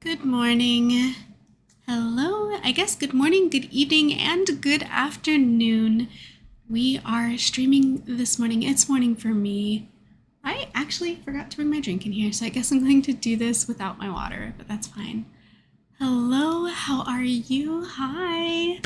Good morning. Hello, I guess good morning, good evening, and good afternoon. We are streaming this morning. It's morning for me. I actually forgot to bring my drink in here, so I guess I'm going to do this without my water, but that's fine. Hello, how are you? Hi.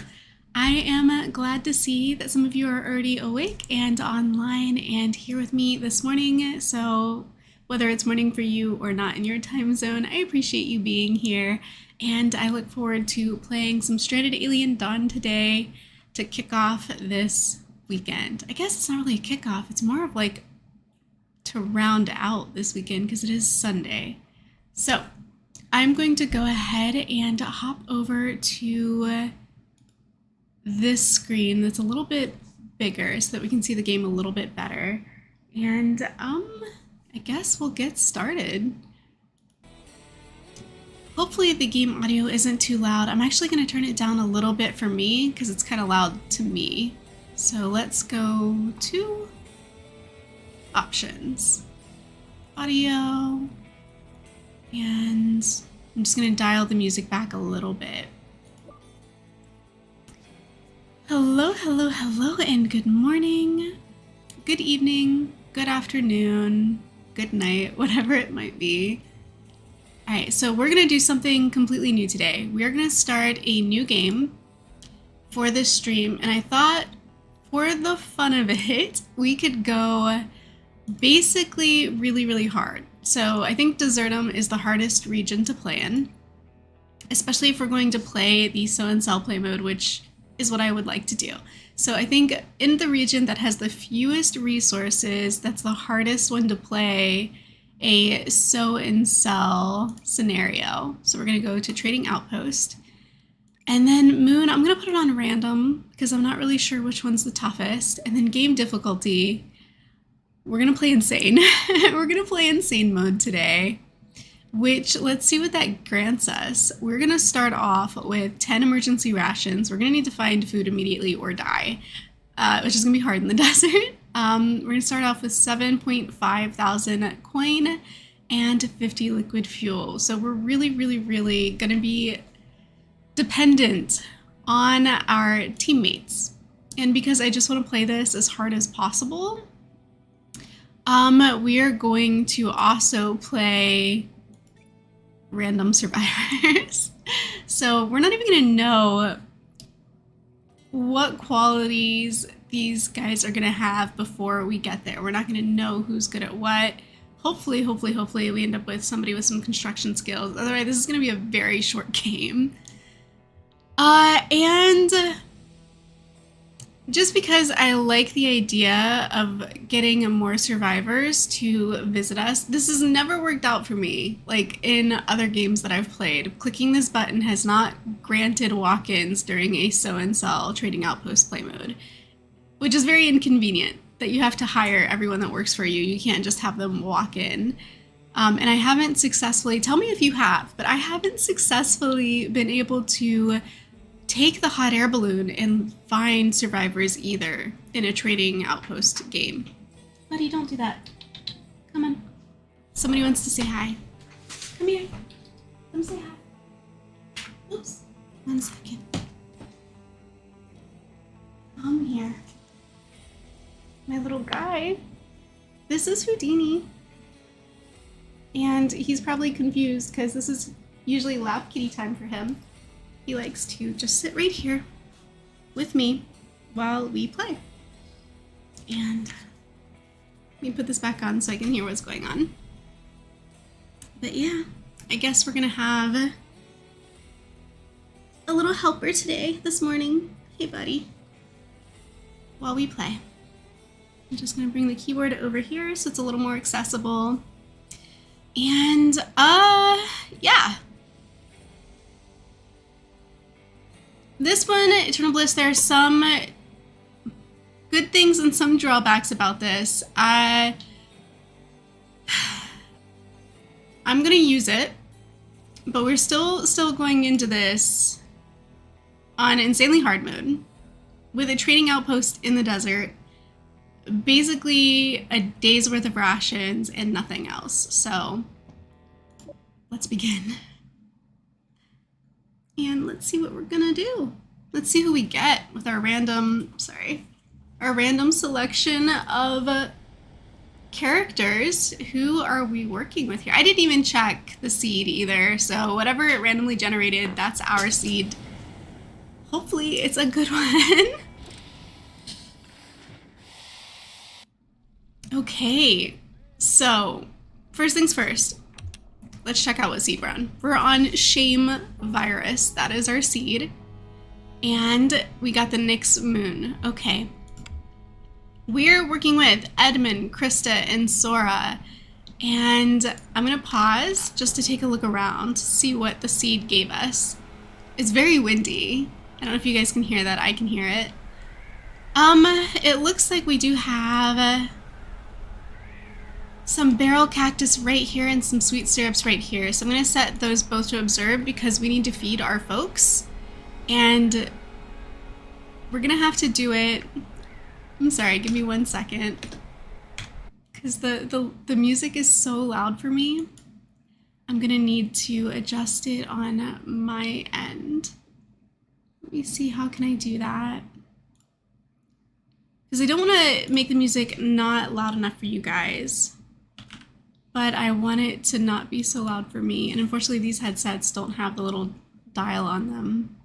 I am glad to see that some of you are already awake and online and here with me this morning. So whether it's morning for you or not in your time zone, I appreciate you being here. And I look forward to playing some Stranded Alien Dawn today to kick off this weekend. I guess it's not really a kickoff. It's more of like to round out this weekend because it is Sunday. So I'm going to go ahead and hop over to this screen that's a little bit bigger so that we can see the game a little bit better. And I guess we'll get started. Hopefully the game audio isn't too loud. I'm actually going to turn it down a little bit for me because it's kind of loud to me. So let's go to options, audio, and I'm just going to dial the music back a little bit. Hello, hello, hello, and good morning, good evening, good afternoon, good night, whatever it might be. All right, so we're gonna do something completely new today. We are gonna start a new game for this stream, and I thought for the fun of it, we could go basically really, really hard. So I think Desertum is the hardest region to play in, especially if we're going to play the Sow and Sell play mode, which is what I would like to do. So I think in the region that has the fewest resources, that's the hardest one to play a Sow and Sell scenario. So we're going to go to Trading Outpost. And then Moon, I'm going to put it on random because I'm not really sure which one's the toughest. And then game difficulty, we're going to play Insane. We're going to play Insane mode today, which let's see what that grants us. We're going to start off with 10 emergency rations. We're going to need to find food immediately or die, which is going to be hard in the desert. We're going to start off with 7.5 thousand coin and 50 liquid fuel. So we're really, really, really going to be dependent on our teammates. And because I just want to play this as hard as possible, we are going to also play random survivors. So we're not even going to know what qualities these guys are going to have before we get there. We're not going to know who's good at what. Hopefully we end up with somebody with some construction skills. Otherwise, this is going to be a very short game. And just because I like the idea of getting more survivors to visit us, this has never worked out for me. Like in other games that I've played, clicking this button has not granted walk-ins during a Sow and Sell Trading Outpost play mode, which is very inconvenient that you have to hire everyone that works for you. You can't just have them walk in. And I haven't successfully, tell me if you have, but I haven't successfully been able to take the hot air balloon and find survivors either in a Trading Outpost game. Buddy, don't do that. Come on. Somebody wants to say hi. Come here. Come say hi. Oops. 1 second. Come here. My little guy. This is Houdini. And he's probably confused because this is usually lap kitty time for him. He likes to just sit right here with me while we play. And let me put this back on so I can hear what's going on. But yeah, I guess we're gonna have a little helper today, this morning. Hey buddy. While we play. I'm just gonna bring the keyboard over here so it's a little more accessible. And yeah. This one, Eternal Bliss, there are some good things and some drawbacks about this. I'm gonna use it, but we're still going into this on insanely hard mode with a trading outpost in the desert, basically a day's worth of rations and nothing else. So let's begin. And let's see what we're gonna do. Let's see who we get with our random, our random selection of characters. Who are we working with here? I didn't even check the seed either, so whatever it randomly generated, that's our seed. Hopefully it's a good one. Okay, so first things first, let's check out what seed we're on. We're on Shame Virus. That is our seed. And we got the Nyx Moon. Okay. We're working with Edmund, Krista, and Sora. And I'm going to pause just to take a look around, see what the seed gave us. It's very windy. I don't know if you guys can hear that. I can hear it. It looks like we do have some barrel cactus right here and some sweet syrups right here. So I'm going to set those both to observe because we need to feed our folks. And we're going to have to do it. I'm sorry, give me 1 second. Because the music is so loud for me. I'm going to need to adjust it on my end. Let me see, how can I do that? Because I don't want to make the music not loud enough for you guys. But I want it to not be so loud for me. And unfortunately, these headsets don't have the little dial on them.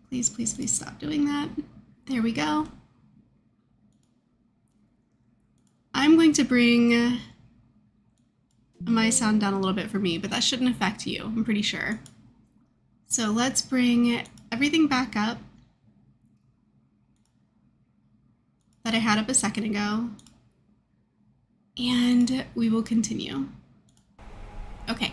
Please, please, please stop doing that. There we go. I'm going to bring my sound down a little bit for me, but that shouldn't affect you, I'm pretty sure. So let's bring everything back up that I had up a second ago. And we will continue. Okay.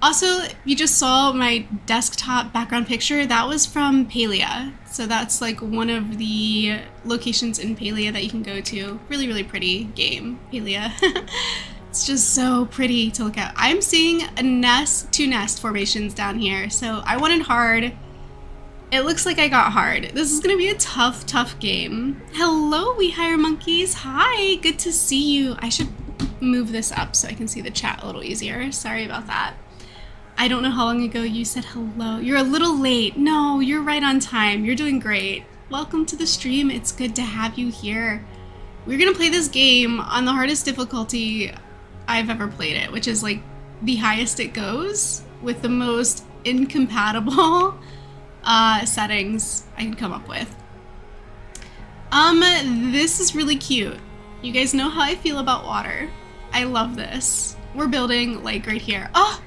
Also, you just saw my desktop background picture. That was from Palia. So that's like one of the locations in Palia that you can go to. Really, really pretty game, Palia. It's just so pretty to look at. I'm seeing two nest formations down here. So I wanted hard. It looks like I got hard. This is gonna be a tough, tough game. Hello, We Hire Monkeys. Hi, good to see you. I should move this up so I can see the chat a little easier. Sorry about that. I don't know how long ago you said hello. You're a little late. No, you're right on time. You're doing great. Welcome to the stream. It's good to have you here. We're gonna play this game on the hardest difficulty I've ever played it, which is like the highest it goes with the most incompatible settings I can come up with. This is really cute. You guys know how I feel about water. I love this. We're building like right here. Oh,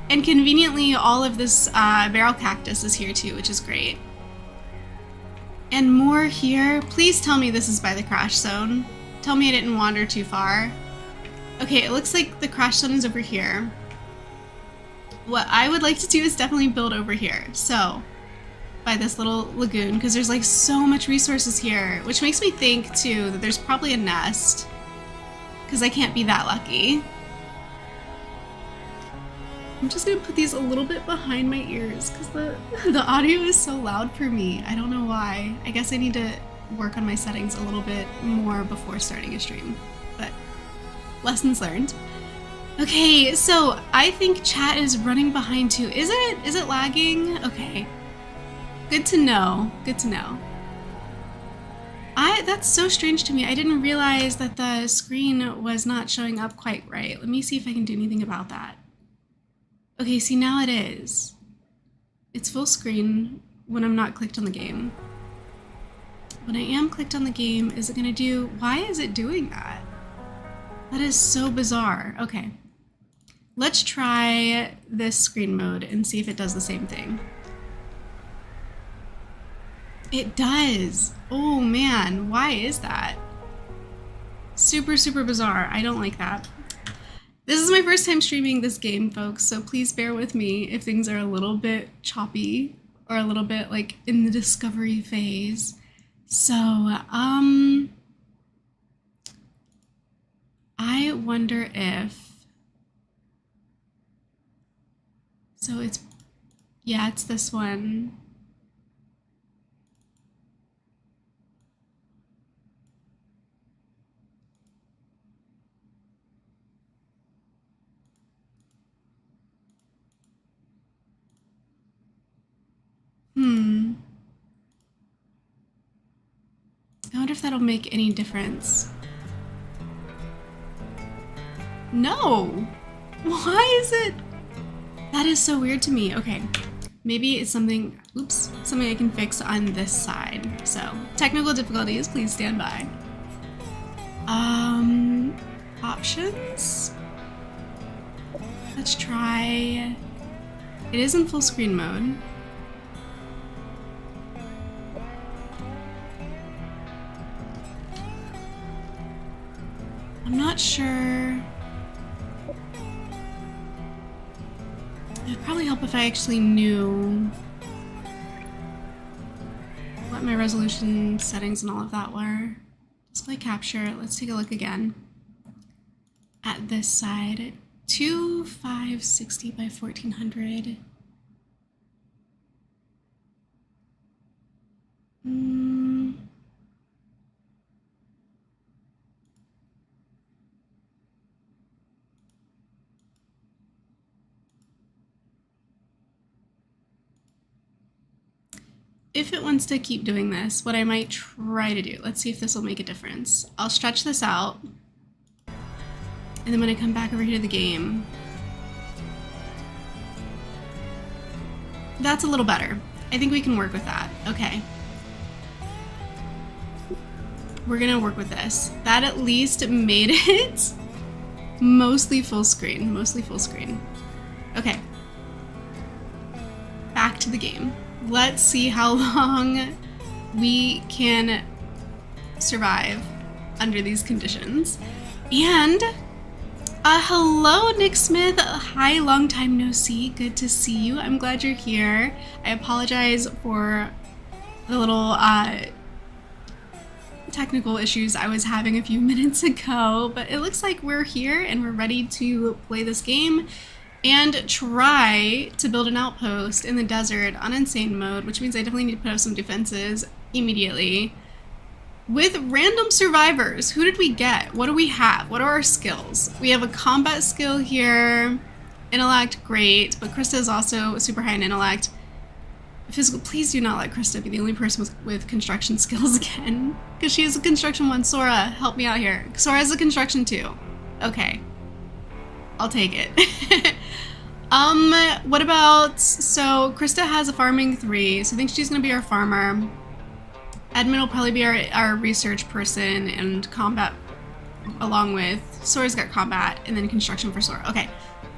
and conveniently all of this barrel cactus is here too, which is great. And more here. Please tell me this is by the crash zone. Tell me I didn't wander too far. Okay, it looks like the crash zone is over here. What I would like to do is definitely build over here. So, by this little lagoon, because there's like so much resources here, which makes me think too that there's probably a nest, because I can't be that lucky. I'm just gonna put these a little bit behind my ears because the audio is so loud for me. I don't know why. I guess I need to work on my settings a little bit more before starting a stream, but lessons learned. Okay, so I think chat is running behind too. Is it lagging? Okay. Good to know. Good to know. That's so strange to me. I didn't realize that the screen was not showing up quite right. Let me see if I can do anything about that. Okay, see, now it is. It's full screen when I'm not clicked on the game. When I am clicked on the game, is it gonna do... Why is it doing that? That is so bizarre. Okay. Let's try this screen mode and see if it does the same thing. It does. Oh man, why is that? Super, super bizarre. I don't like that. This is my first time streaming this game, folks, so please bear with me if things are a little bit choppy or a little bit like in the discovery phase. So, I wonder if... So it's... Yeah, it's this one. I wonder if that'll make any difference. No! Why is it? That is so weird to me. Okay, maybe it's something, oops, something I can fix on this side. So, technical difficulties, please stand by. Options? Let's try, it is in full screen mode. I'm not sure. It'd probably help if I actually knew what my resolution settings and all of that were. Display capture, let's take a look again at this side. 2560 by 1400. If it wants to keep doing this, what I might try to do, let's see if this will make a difference. I'll stretch this out, and then when I come back over here to the game, that's a little better. I think we can work with that. Okay. We're gonna work with this. That at least made it mostly full screen, Okay. Back to the game. Let's see how long we can survive under these conditions. And hello, Nick Smith. Hi, long time no see. Good to see you. I'm glad you're here. I apologize for the little technical issues I was having a few minutes ago, but it looks like we're here and we're ready to play this game and try to build an outpost in the desert on insane mode, which means I definitely need to put up some defenses immediately. With random survivors, who did we get? What do we have? What are our skills? We have a combat skill here. Intellect, great, but Krista is also super high in intellect. Physical, please do not let Krista be the only person with construction skills again, because she is a construction one. Sora, help me out here. Sora is a construction 2. Okay. I'll take it. What about, so Krista has a farming 3, so I think she's gonna be our farmer. Edmund will probably be our research person and combat along with, Sora's got combat and then construction for Sora. Okay,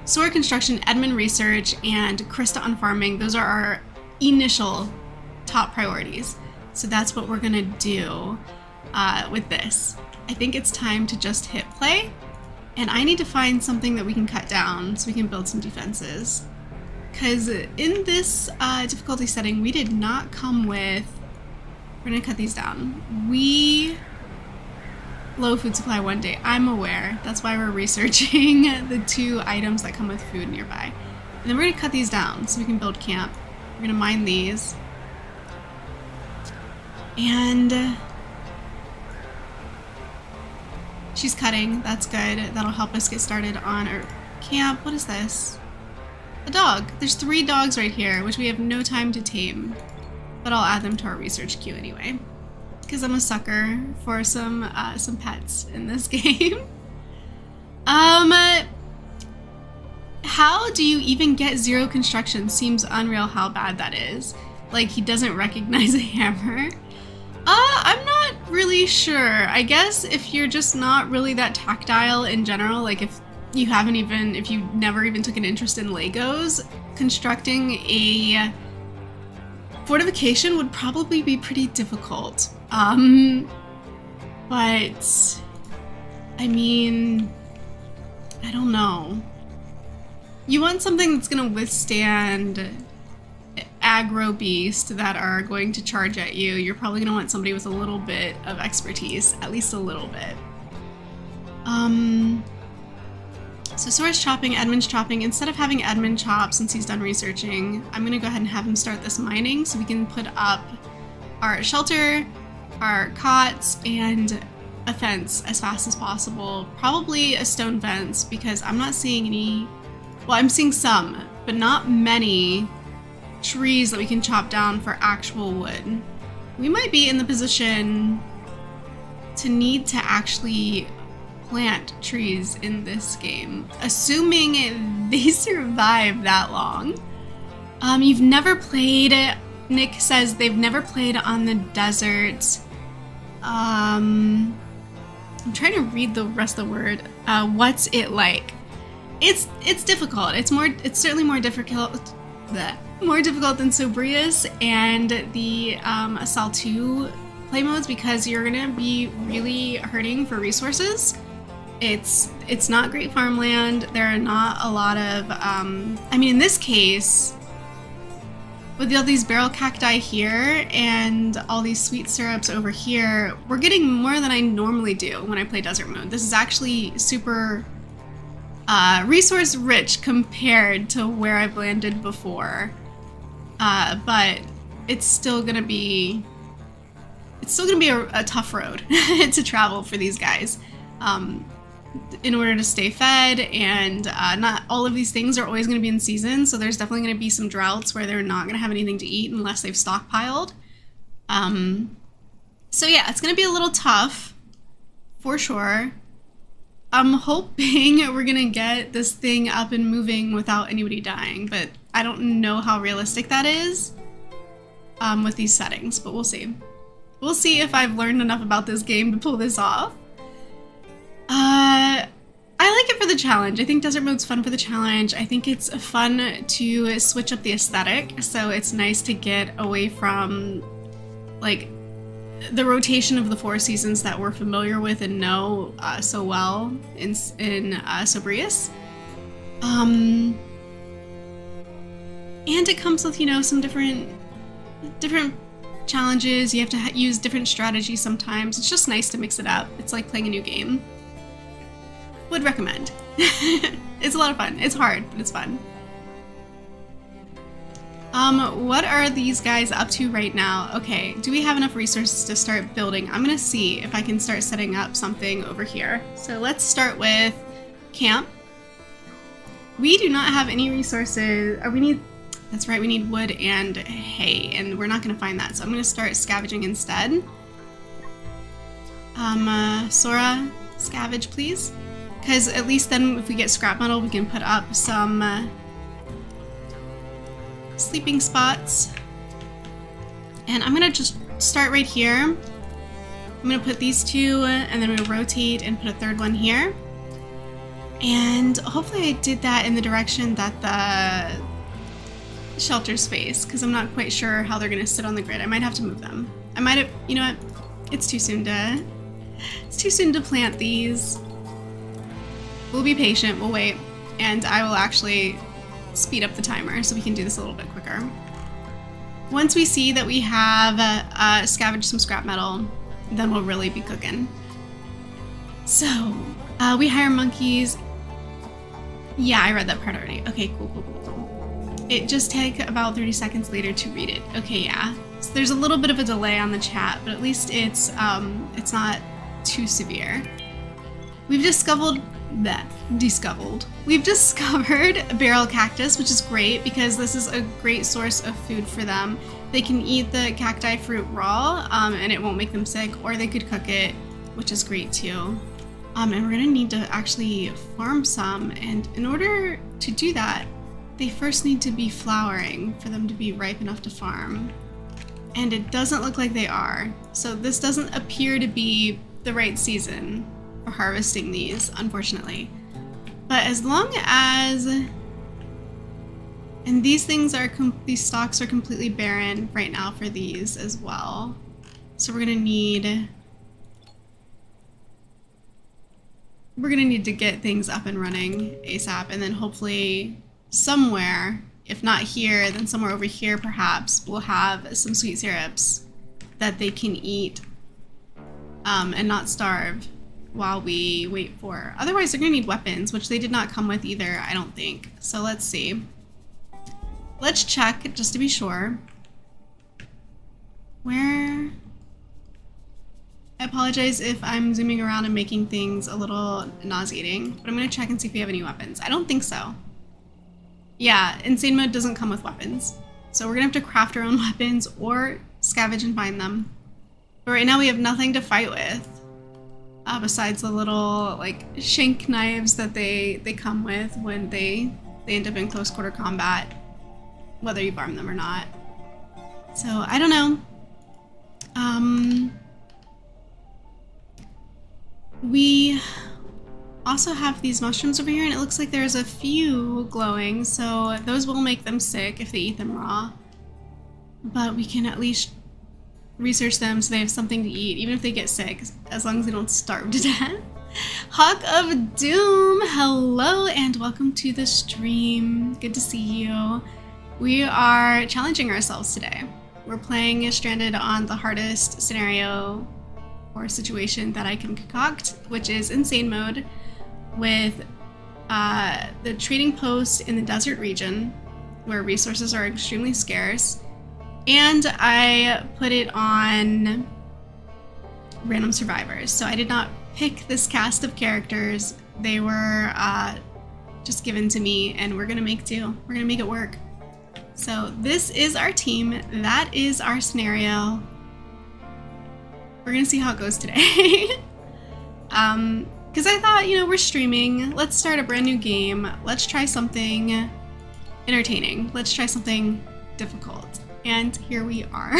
Sora construction, Edmund research, and Krista on farming. Those are our initial top priorities. So that's what we're gonna do with this. I think it's time to just hit play. And I need to find something that we can cut down so we can build some defenses. Because in this difficulty setting, we did not come with... We're going to cut these down. Low food supply one day. I'm aware. That's why we're researching the 2 items that come with food nearby. And then we're going to cut these down so we can build camp. We're going to mine these. And... she's cutting, that's good. That'll help us get started on our camp. What is this? A dog. There's 3 dogs right here, which we have no time to tame. But I'll add them to our research queue anyway. Because I'm a sucker for some pets in this game. How do you even get 0 construction? Seems unreal how bad that is. Like, he doesn't recognize a hammer. I'm not really sure. I guess if you're just not really that tactile in general, like if you never even took an interest in Legos, constructing a fortification would probably be pretty difficult. But I mean, I don't know. You want something that's gonna withstand aggro beasts that are going to charge at you. You're probably gonna want somebody with a little bit of expertise, at least a little bit. So Sora's chopping, Edmund's chopping. Instead of having Edmund chop since he's done researching, I'm gonna go ahead and have him start this mining so we can put up our shelter, our cots, and a fence as fast as possible. Probably a stone fence because I'm not seeing any, well, I'm seeing some, but not many trees that we can chop down for actual wood. We might be in the position to need to actually plant trees in this game, assuming they survive that long. You've never played, Nick says they've never played on the desert. I'm trying to read the rest of the word. What's it like? It's difficult. It's certainly more difficult. More difficult than Sobrius and the Assault 2 play modes, because you're gonna be really hurting for resources. It's not great farmland. There are not a lot of I mean, in this case, with all these barrel cacti here and all these sweet syrups over here, we're getting more than I normally do when I play desert mode. This is actually super resource rich compared to where I've landed before, but it's still gonna be a tough road to travel for these guys in order to stay fed, and not all of these things are always going to be in season, so there's definitely going to be some droughts where they're not going to have anything to eat unless they've stockpiled. So yeah, it's going to be a little tough for sure. I'm hoping we're going to get this thing up and moving without anybody dying, but I don't know how realistic that is with these settings, but we'll see. We'll see if I've learned enough about this game to pull this off. I like it for the challenge. I think desert mode's fun for the challenge. I think it's fun to switch up the aesthetic, so it's nice to get away from like the rotation of the 4 seasons that we're familiar with and know so well in Sobrius. And it comes with, you know, some different challenges. You have to use different strategies sometimes. It's just nice to mix it up. It's like playing a new game. Would recommend. It's a lot of fun. It's hard, but it's fun. What are these guys up to right now? Okay, do we have enough resources to start building? I'm gonna see if I can start setting up something over here. So let's start with camp. We do not have any resources. That's right, we need wood and hay, and we're not gonna find that, so I'm gonna start scavenging instead. Sora, scavenge please. Because at least then if we get scrap metal, we can put up some sleeping spots. And I'm gonna just start right here. I'm gonna put these 2, and then we rotate and put a 3rd one here. And hopefully I did that in the direction that the shelters face, because I'm not quite sure how they're gonna sit on the grid. I might have to move them. I might have, you know what? It's too soon to plant these. We'll be patient, we'll wait, and I will actually speed up the timer so we can do this a little bit quicker. Once we see that we have scavenged some scrap metal, then we'll really be cooking. So, we hire monkeys. Yeah, I read that part already. Okay, cool. It just take about 30 seconds later to read it. Okay, yeah. So there's a little bit of a delay on the chat, but at least it's not too severe. We've discovered barrel cactus, which is great because this is a great source of food for them. They can eat the cacti fruit raw, and it won't make them sick, or they could cook it, which is great too. And we're gonna need to actually farm some, and in order to do that, they first need to be flowering for them to be ripe enough to farm. And it doesn't look like they are, so this doesn't appear to be the right season for harvesting these, unfortunately. But as long as, and these stalks are completely barren right now for these as well. So we're gonna need to get things up and running ASAP, and then hopefully somewhere, if not here, then somewhere over here perhaps, we'll have some sweet syrups that they can eat and not starve while we wait for. Otherwise they're gonna need weapons, which they did not come with either, I don't think. So let's see. Let's check just to be sure. Where? I apologize if I'm zooming around and making things a little nauseating, but I'm gonna check and see if we have any weapons. I don't think so. Yeah, Insane Mode doesn't come with weapons. So we're gonna have to craft our own weapons or scavenge and find them. But right now we have nothing to fight with. besides the little like shank knives that they come with when they end up in close quarter combat, whether you farm them or not. So I don't know. We also have these mushrooms over here, and it looks like there's a few glowing, so those will make them sick if they eat them raw. But we can at least research them so they have something to eat, even if they get sick, as long as they don't starve to death. Hawk of Doom, hello and welcome to the stream. Good to see you. We are challenging ourselves today. We're playing Stranded on the hardest scenario or situation that I can concoct, which is insane mode, with the trading post in the desert region where resources are extremely scarce. And I put it on random survivors. So I did not pick this cast of characters. They were just given to me, and we're gonna make do. We're gonna make it work. So this is our team. That is our scenario. We're gonna see how it goes today. Because I thought, you know, we're streaming. Let's start a brand new game. Let's try something entertaining. Let's try something difficult. And here we are.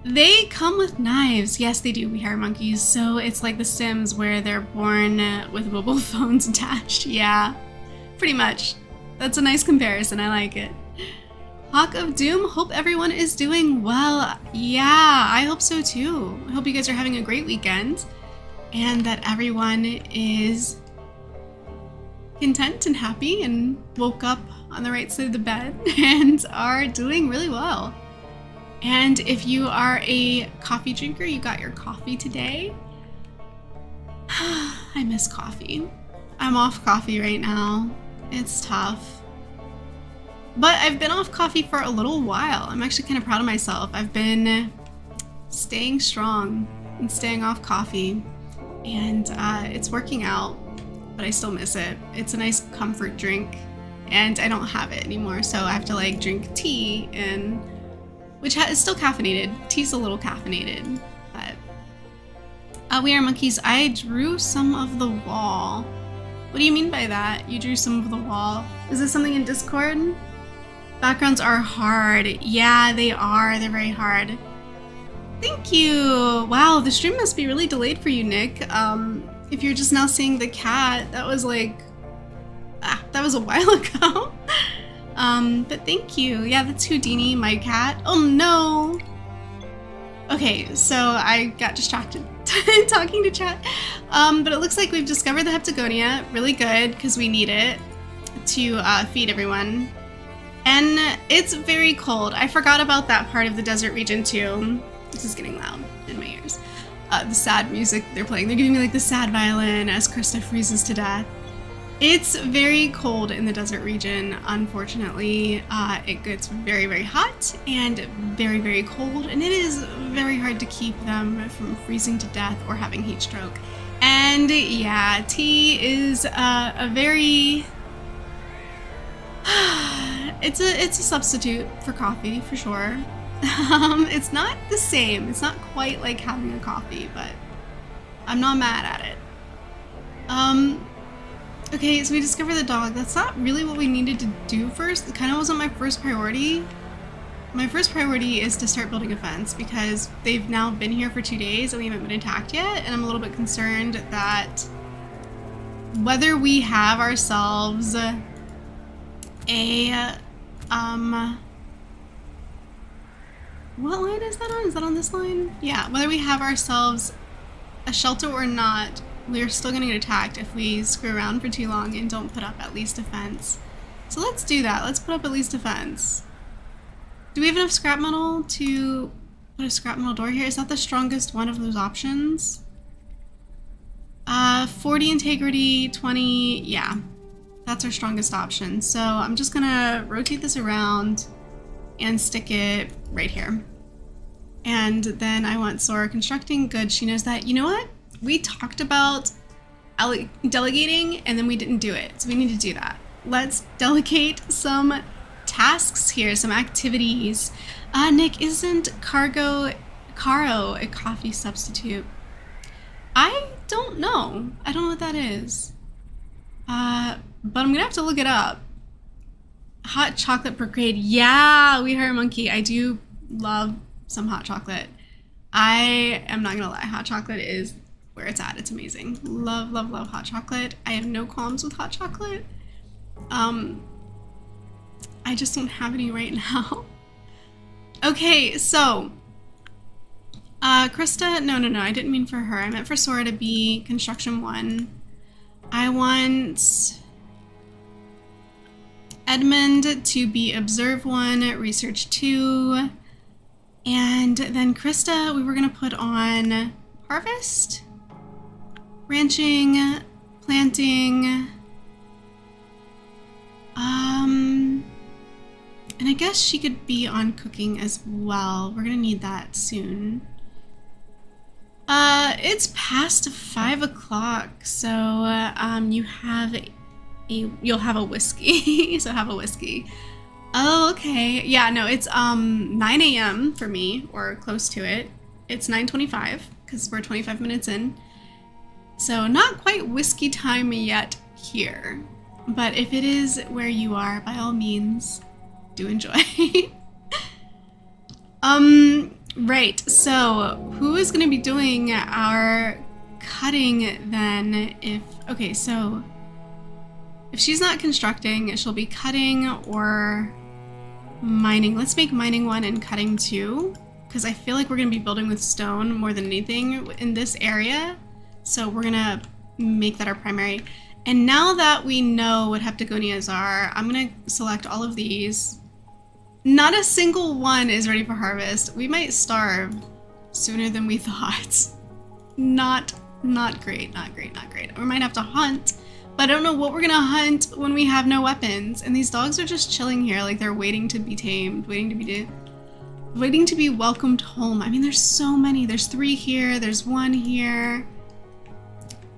They come with knives. Yes, they do. We hire monkeys. So it's like The Sims where they're born with mobile phones attached. Yeah, pretty much. That's a nice comparison. I like it. Hawk of Doom, hope everyone is doing well. Yeah, I hope so too. I hope you guys are having a great weekend and that everyone is content and happy and woke up on the right side of the bed and are doing really well. And if you are a coffee drinker, you got your coffee today. I miss coffee. I'm off coffee right now. It's tough. But I've been off coffee for a little while. I'm actually kind of proud of myself. I've been staying strong and staying off coffee, and it's working out, but I still miss it. It's a nice comfort drink, and I don't have it anymore, so I have to like drink tea, and which is still caffeinated. Tea's a little caffeinated, but we are monkeys. I drew some of the wall. What do you mean by that? You drew some of the wall? Is this something in Discord? Backgrounds are hard. Yeah, they are. They're very hard. Thank you. Wow, the stream must be really delayed for you, Nick. If you're just now seeing the cat, that was like, that was a while ago. But thank you. Yeah, that's Houdini, my cat. Oh no. Okay, so I got distracted talking to chat. But it looks like we've discovered the Heptagonia. Really good, because we need it to feed everyone. And it's very cold. I forgot about that part of the desert region too. This is getting loud in my ears. The sad music they're playing. They're giving me like the sad violin as Krista freezes to death. It's very cold in the desert region, unfortunately. It gets very, very hot and very, very cold, and it is very hard to keep them from freezing to death or having heat stroke. And yeah, tea is a very... it's a substitute for coffee, for sure. It's not the same. It's not quite like having a coffee, but I'm not mad at it. Okay, so we discovered the dog. That's not really what we needed to do first. It kind of wasn't my first priority. My first priority is to start building a fence because they've now been here for 2 days and we haven't been attacked yet, and I'm a little bit concerned that whether we have ourselves a what line is that on? Is that on this line? Yeah, whether we have ourselves a shelter or not, we're still gonna get attacked if we screw around for too long and don't put up at least a fence. So let's do that. Let's put up at least a fence. Do we have enough scrap metal to put a scrap metal door here? Is that the strongest one of those options? 40 integrity, 20, yeah. That's our strongest option. So I'm just gonna rotate this around and stick it right here. And then I want Sora constructing. Good, she knows that. You know what? We talked about delegating and then we didn't do it. So we need to do that. Let's delegate some tasks here, some activities. Nick, isn't Caro a coffee substitute? I don't know. I don't know what that is. But I'm gonna have to look it up. Hot chocolate brigade. Yeah, we are a monkey. I do love some hot chocolate. I am not gonna lie, hot chocolate is where it's at. It's amazing. Love, love, love hot chocolate. I have no qualms with hot chocolate. I just don't have any right now. Okay, so Krista, no, I didn't mean for her. I meant for Sora to be construction 1. I want Edmund to be observe 1, research 2, and then Krista we were gonna put on harvest, ranching, planting, and I guess she could be on cooking as well. We're gonna need that soon. It's past 5 o'clock, so you'll have a whiskey. So have a whiskey. Oh, okay. Yeah, no, it's 9 a.m. for me, or close to it. It's 9:25 because we're 25 minutes in. So not quite whiskey time yet here. But if it is where you are, by all means, do enjoy. Right, so who is going to be doing our cutting then okay, so if she's not constructing, she'll be cutting or mining. Let's make mining 1 and cutting 2, because I feel like we're going to be building with stone more than anything in this area. So we're going to make that our primary. And now that we know what heptagonias are, I'm going to select all of these. Not a single one is ready for harvest. We might starve sooner than we thought. Not great, not great, not great. We might have to hunt, but I don't know what we're gonna hunt when we have no weapons. And these dogs are just chilling here, like they're waiting to be tamed, waiting to be welcomed home. I mean, there's so many. There's 3 here, there's 1 here.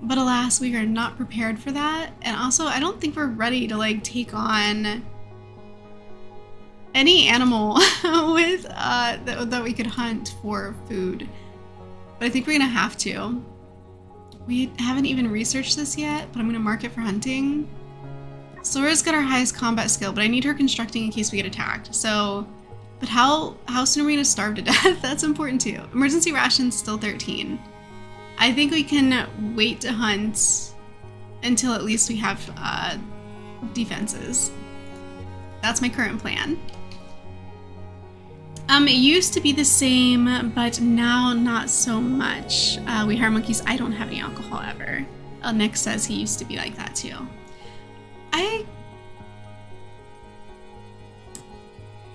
But alas, we are not prepared for that. And also, I don't think we're ready to like take on any animal with that we could hunt for food. But I think we're gonna have to. We haven't even researched this yet, but I'm gonna mark it for hunting. Sora's got our highest combat skill, but I need her constructing in case we get attacked. So, but how soon are we gonna starve to death? That's important too. Emergency rations still 13. I think we can wait to hunt until at least we have defenses. That's my current plan. It used to be the same, but now not so much. We hire monkeys. I don't have any alcohol ever. Nick says he used to be like that too.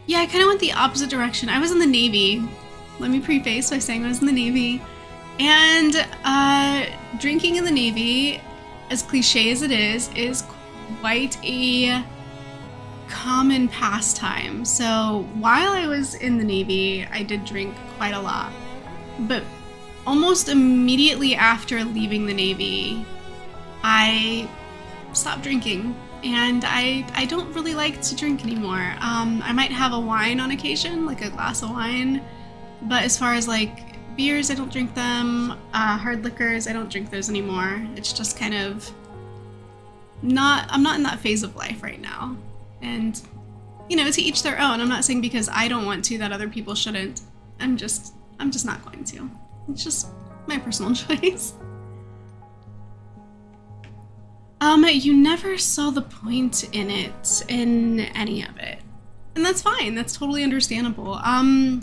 Yeah, I kind of went the opposite direction. I was in the Navy. Let me preface by saying I was in the Navy. And drinking in the Navy, as cliche as it is quite a common pastime. So while I was in the Navy, I did drink quite a lot. But almost immediately after leaving the Navy, I stopped drinking. And I don't really like to drink anymore. I might have a wine on occasion, like a glass of wine. But as far as like beers, I don't drink them. Hard liquors, I don't drink those anymore. It's just kind of I'm not in that phase of life right now. And, you know, to each their own. I'm not saying because I don't want to that other people shouldn't. I'm just not going to. It's just my personal choice. You never saw the point in it, in any of it. And that's fine. That's totally understandable. I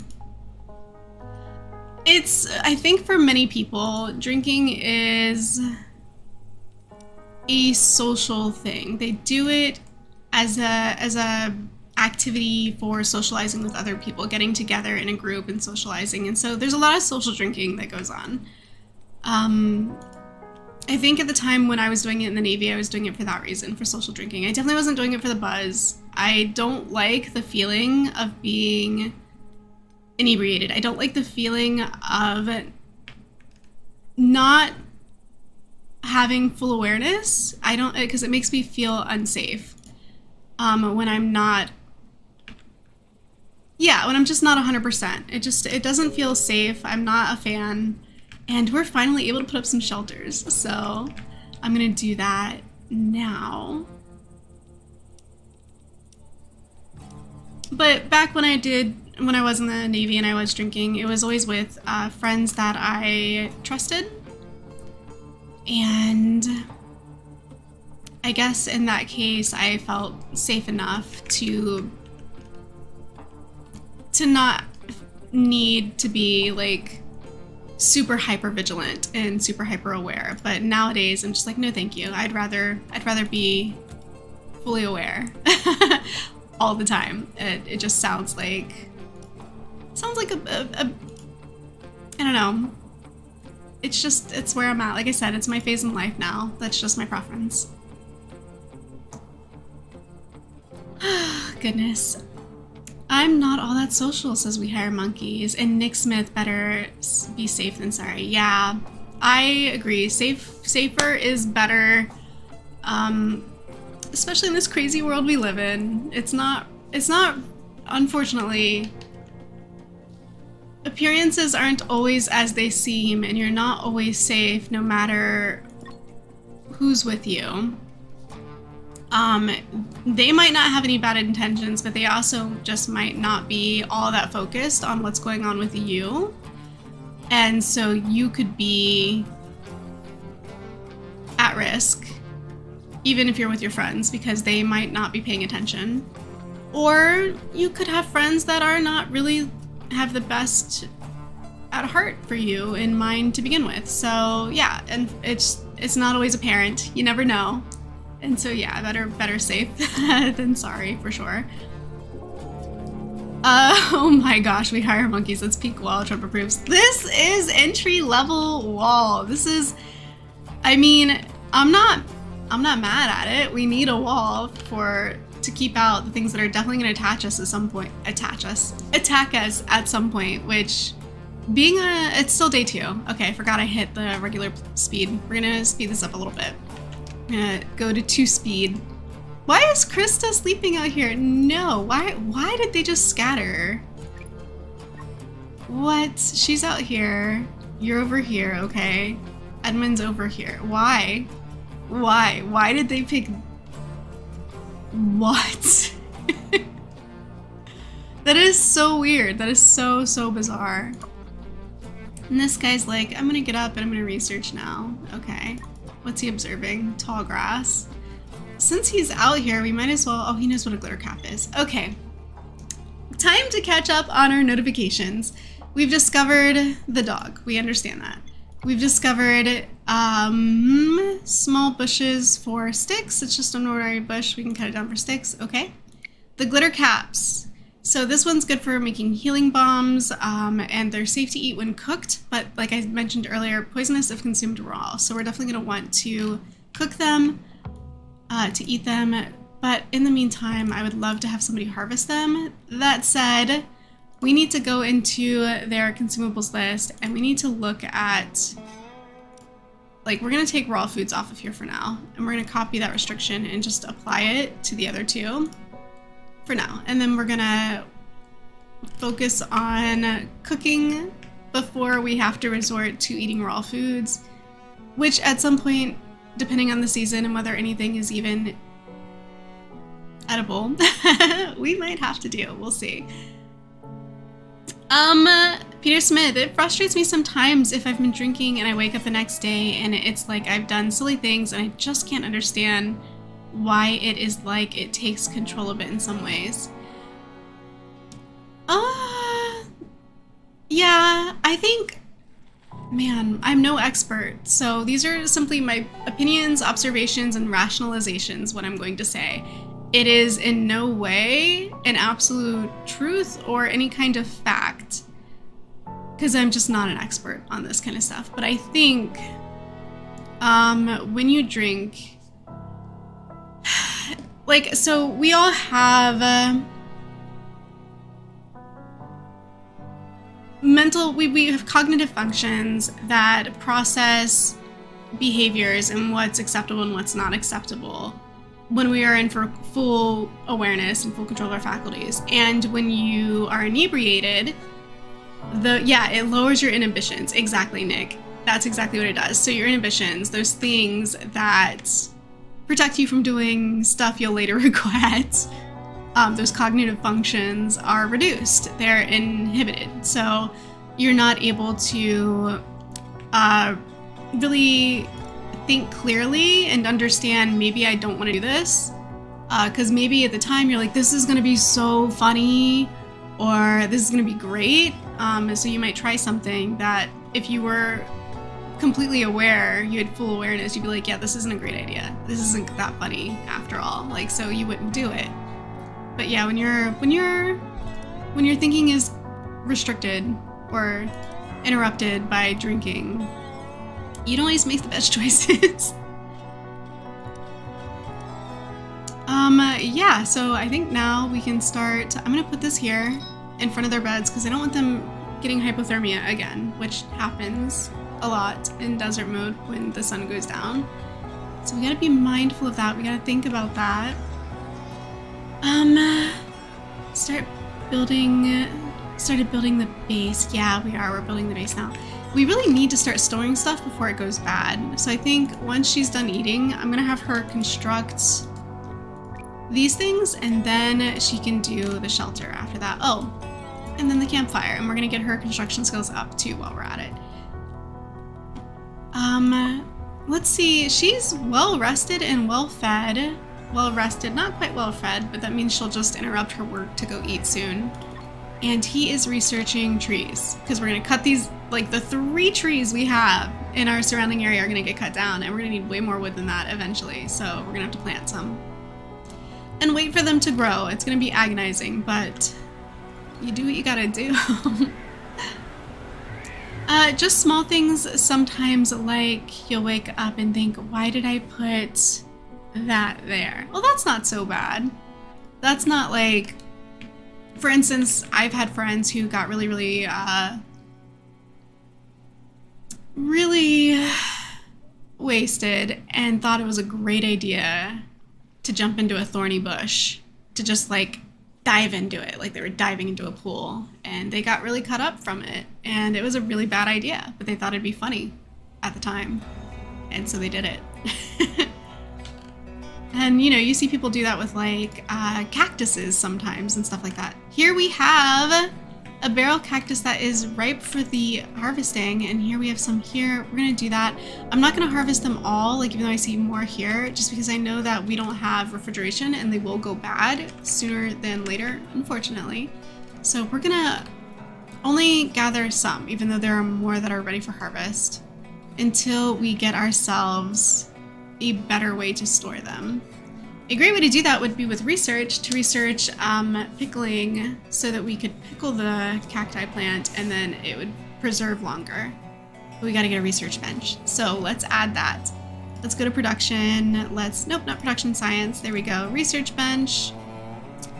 think for many people, drinking is a social thing. They do it as a activity for socializing with other people, getting together in a group and socializing. And so there's a lot of social drinking that goes on. I think at the time when I was doing it in the Navy, I was doing it for that reason, for social drinking. I definitely wasn't doing it for the buzz. I don't like the feeling of being inebriated. I don't like the feeling of not having full awareness. I don't, because it makes me feel unsafe. When I'm not, when I'm just not 100%. It doesn't feel safe. I'm not a fan. And we're finally able to put up some shelters. So I'm gonna do that now. But back when I was in the Navy and I was drinking, it was always with friends that I trusted. And I guess in that case, I felt safe enough to not need to be like super hyper vigilant and super hyper aware. But nowadays I'm just like, no thank you. I'd rather be fully aware all the time. It just sounds like a I don't know. It's where I'm at. Like I said, it's my phase in life now. That's just my preference. Goodness. I'm not all that social, says We Hire Monkeys, and Nick Smith better be safe than sorry. Yeah, I agree. Safer is better, especially in this crazy world we live in. It's not, unfortunately, appearances aren't always as they seem, and you're not always safe no matter who's with you. They might not have any bad intentions, but they also just might not be all that focused on what's going on with you. And so you could be at risk, even if you're with your friends, because they might not be paying attention. Or you could have friends that are not really have the best at heart for you in mind to begin with. So yeah, and it's not always apparent. You never know. And so yeah, better safe than sorry for sure. Oh my gosh, We Hire Monkeys. Let's peek wall. Trump approves. This is entry level wall. This is, I mean, I'm not mad at it. We need a wall to keep out the things that are definitely going to attack us at some point. Attack us at some point. Which, it's still day 2. Okay, I forgot I hit the regular speed. We're gonna speed this up a little bit. I'm gonna go to 2 speed. Why is Krista sleeping out here? No, why did they just scatter? What? She's out here. You're over here, okay. Edmund's over here. Why? Why did they pick... What? That is so weird. That is so bizarre. And this guy's like, I'm gonna get up and I'm gonna research now. Okay. What's he observing? Tall grass. Since he's out here, we might as well... Oh, he knows what a glitter cap is. Okay. Time to catch up on our notifications. We've discovered the dog. We understand that. We've discovered small bushes for sticks. It's just an ordinary bush. We can cut it down for sticks. Okay. The glitter caps. So this one's good for making healing bombs, and they're safe to eat when cooked, but like I mentioned earlier, poisonous if consumed raw. So we're definitely going to want to cook them to eat them. But in the meantime, I would love to have somebody harvest them. That said, we need to go into their consumables list and we need to look at, like, we're going to take raw foods off of here for now. And we're going to copy that restriction and just apply it to the other 2. For now, and then we're gonna focus on cooking before we have to resort to eating raw foods, which at some point, depending on the season and whether anything is even edible, we might have to do. We'll see. Peter Smith, it frustrates me sometimes if I've been drinking and I wake up the next day and it's like I've done silly things and I just can't understand why it is like it takes control of it in some ways. Yeah, I think, man, I'm no expert, so these are simply my opinions, observations, and rationalizations, what I'm going to say. It is in no way an absolute truth or any kind of fact, because I'm just not an expert on this kind of stuff. But I think when you drink, like, so we all have we have cognitive functions that process behaviors and what's acceptable and what's not acceptable when we are in for full awareness and full control of our faculties. And when you are inebriated, it lowers your inhibitions. Exactly, Nick. That's exactly what it does. So your inhibitions, those things that protect you from doing stuff you'll later regret, those cognitive functions are reduced. They're inhibited. So you're not able to really think clearly and understand, maybe I don't want to do this. Because maybe at the time you're like, this is going to be so funny, or this is going to be great. And so you might try something that if you were completely aware, you had full awareness, you'd be like, yeah, this isn't a great idea. This isn't that funny after all. Like, so you wouldn't do it. But yeah, when your thinking is restricted or interrupted by drinking, you don't always make the best choices. Yeah, so I think now we can start. I'm gonna put this here in front of their beds because I don't want them getting hypothermia again, which happens a lot in desert mode when the sun goes down. So we gotta be mindful of that. We gotta think about that. Started building the base. Yeah, we're building the base now. We really need to start storing stuff before it goes bad. So I think once she's done eating, I'm gonna have her construct these things, and then she can do the shelter after that. Oh, and then the campfire, and we're gonna get her construction skills up too while we're at it. Let's see, she's well rested and well fed. Well rested, not quite well fed, but that means she'll just interrupt her work to go eat soon. And he is researching trees, because we're gonna cut these, like the 3 trees we have in our surrounding area are gonna get cut down, and we're gonna need way more wood than that eventually, so we're gonna have to plant some. And wait for them to grow. It's gonna be agonizing, but you do what you gotta do. Just small things sometimes, like you'll wake up and think, why did I put that there? Well, that's not so bad. That's not like, for instance, I've had friends who got really wasted and thought it was a great idea to jump into a thorny bush, to just like dive into it, like they were diving into a pool, and they got really cut up from it, and it was a really bad idea, but they thought it'd be funny at the time, and so they did it. And you know, you see people do that with like cactuses sometimes and stuff like that. Here we have a barrel cactus that is ripe for the harvesting, and here we have some here. We're gonna do that. I'm not gonna harvest them all, like even though I see more here, just because I know that we don't have refrigeration and they will go bad sooner than later, unfortunately. So we're gonna only gather some, even though there are more that are ready for harvest, until we get ourselves a better way to store them. A great way to do that would be with research, to research pickling, so that we could pickle the cacti plant and then it would preserve longer. But we gotta get a research bench. So let's add that. Let's go to production. Nope, not production science. There we go. Research bench.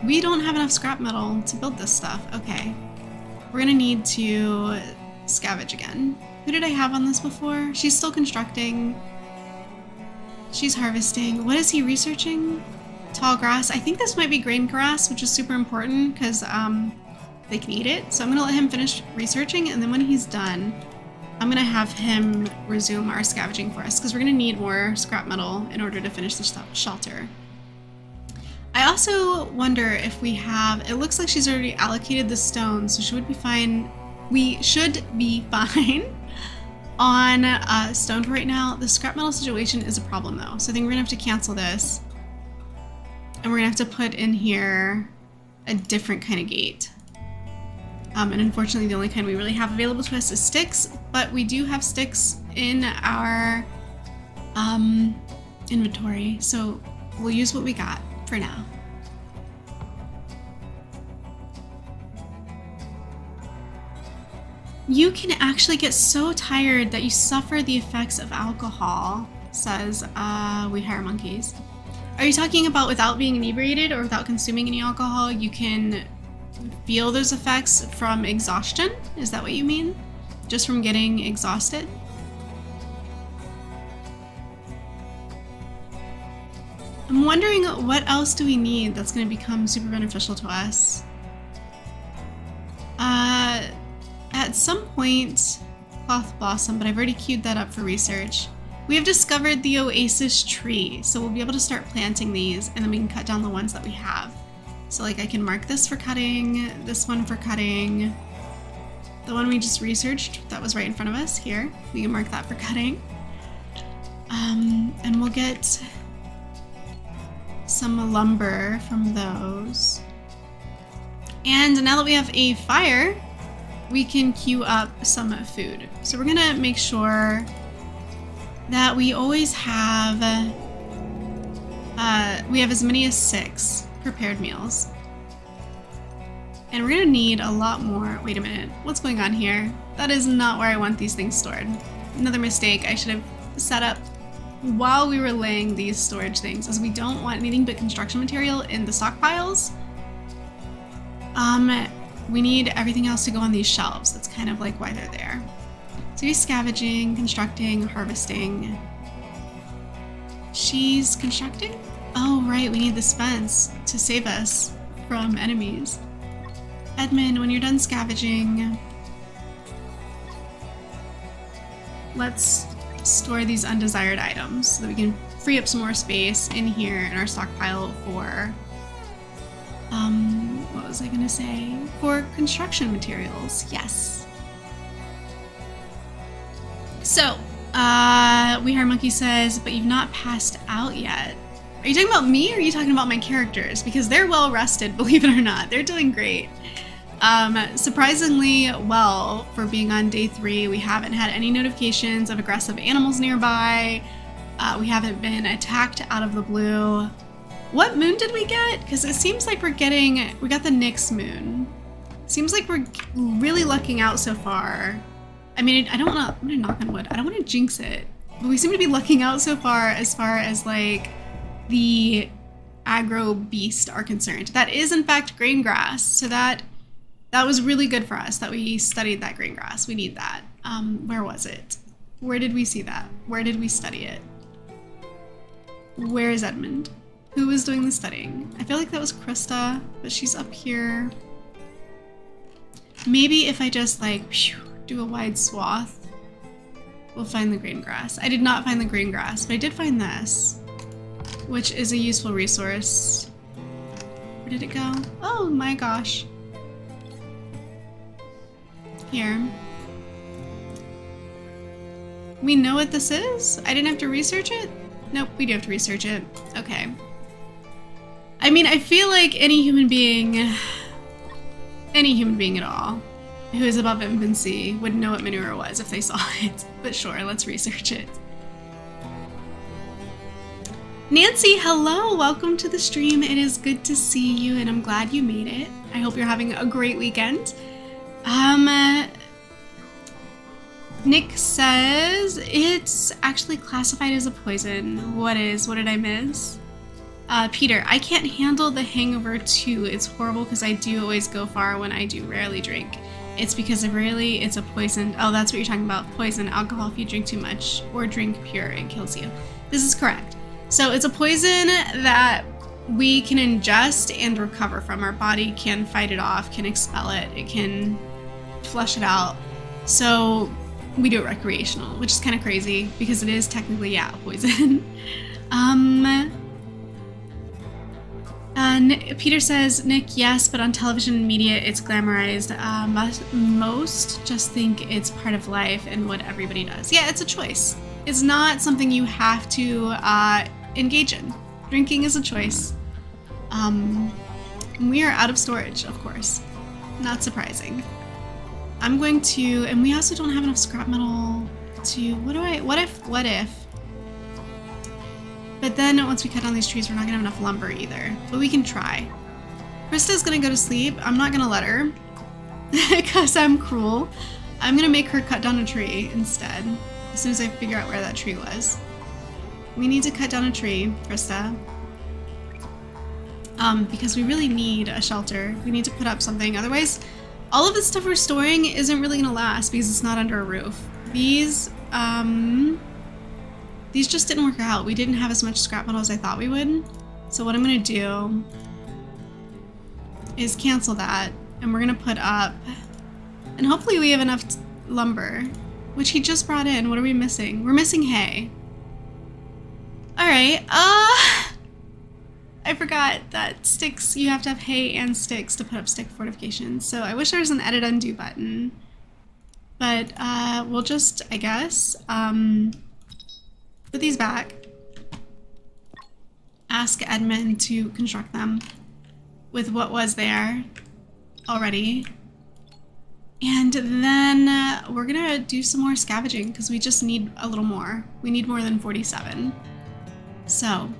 We don't have enough scrap metal to build this stuff. Okay. We're gonna need to scavenge again. Who did I have on this before? She's still constructing. She's harvesting. What is he researching? Tall grass. I think this might be grain grass, which is super important because they can eat it. So I'm gonna let him finish researching, and then when he's done, I'm gonna have him resume our scavenging for us because we're gonna need more scrap metal in order to finish the shelter. I also wonder if we have, it looks like she's already allocated the stone, so she would be fine. We should be fine on stone for right now. The scrap metal situation is a problem though, so I think we're gonna have to cancel this, and we're gonna have to put in here a different kind of gate. And unfortunately the only kind we really have available to us is sticks, but we do have sticks in our inventory, so we'll use what we got for now. You can actually get so tired that you suffer the effects of alcohol, says We Hire Monkeys. Are you talking about without being inebriated or without consuming any alcohol, you can feel those effects from exhaustion? Is that what you mean? Just from getting exhausted? I'm wondering what else do we need that's going to become super beneficial to us? At some point, cloth blossom, but I've already queued that up for research. We have discovered the oasis tree, so we'll be able to start planting these, and then we can cut down the ones that we have. So like I can mark this for cutting, this one for cutting, the one we just researched that was right in front of us here, we can mark that for cutting. And we'll get some lumber from those. And now that we have a fire, we can queue up some food. So we're gonna make sure that we always have, we have as many as 6 prepared meals. And we're gonna need a lot more. Wait a minute, what's going on here? That is not where I want these things stored. Another mistake I should have set up while we were laying these storage things, as we don't want anything but construction material in the stockpiles. We need everything else to go on these shelves. That's kind of like why they're there. So he's scavenging, constructing, harvesting. She's constructing? Oh, right, we need this fence to save us from enemies. Edmund, when you're done scavenging, let's store these undesired items so that we can free up some more space in here in our stockpile for, what was I gonna say? For construction materials, yes. So, We Heart Monkey says, but you've not passed out yet. Are you talking about me or are you talking about my characters? Because they're well rested, believe it or not. They're doing great. Surprisingly well for being on day 3. We haven't had any notifications of aggressive animals nearby. We haven't been attacked out of the blue. What moon did we get? Because it seems like we got the Nyx moon. Seems like we're really lucking out so far. I mean, I'm gonna knock on wood. I don't want to jinx it, but we seem to be lucking out so far as like the aggro beast are concerned. That is in fact grain grass, so that was really good for us that we studied that grain grass. We need that. Where was it? Where did we see that? Where did we study it? Where is Edmund? Who was doing the studying? I feel like that was Krista, but she's up here. Maybe if I just like do a wide swath, we'll find the grain grass. I did not find the grain grass, but I did find this, which is a useful resource. Where did it go? Oh my gosh. Here. We know what this is? I didn't have to research it? Nope, we do have to research it. Okay. I mean, I feel like any human being at all who is above infancy would know what manure was if they saw it. But sure, let's research it. Nancy, hello! Welcome to the stream. It is good to see you, and I'm glad you made it. I hope you're having a great weekend. Nick says it's actually classified as a poison. What did I miss? Peter, I can't handle the hangover too. It's horrible because I do always go far when I do rarely drink. It's because it's a poison. Oh, that's what you're talking about. Poison, alcohol if you drink too much or drink pure, it kills you. This is correct. So it's a poison that we can ingest and recover from. Our body can fight it off, can expel it, it can flush it out. So we do it recreational, which is kind of crazy because it is technically, yeah, a poison. Peter says, Nick, yes, but on television and media, it's glamorized. Most just think it's part of life and what everybody does. Yeah, it's a choice. It's not something you have to engage in. Drinking is a choice. We are out of storage, of course. Not surprising. I'm going to, and we also don't have enough scrap metal to, what if? But then once we cut down these trees, we're not gonna have enough lumber either. But we can try. Krista's gonna go to sleep. I'm not gonna let her, because I'm cruel. I'm gonna make her cut down a tree instead, as soon as I figure out where that tree was. We need to cut down a tree, Krista. Because we really need a shelter. We need to put up something, otherwise all of the stuff we're storing isn't really gonna last because it's not under a roof. These just didn't work out. We didn't have as much scrap metal as I thought we would. So what I'm gonna do is cancel that, and we're gonna put up, and hopefully we have enough lumber which he just brought in. What are we missing? We're missing hay. All right. I forgot that sticks, you have to have hay and sticks to put up stick fortifications. So I wish there was an edit undo button, but we'll just, I guess, put these back. Ask Edmund to construct them with what was there already. And then we're gonna do some more scavenging because we just need a little more. We need more than 47. So,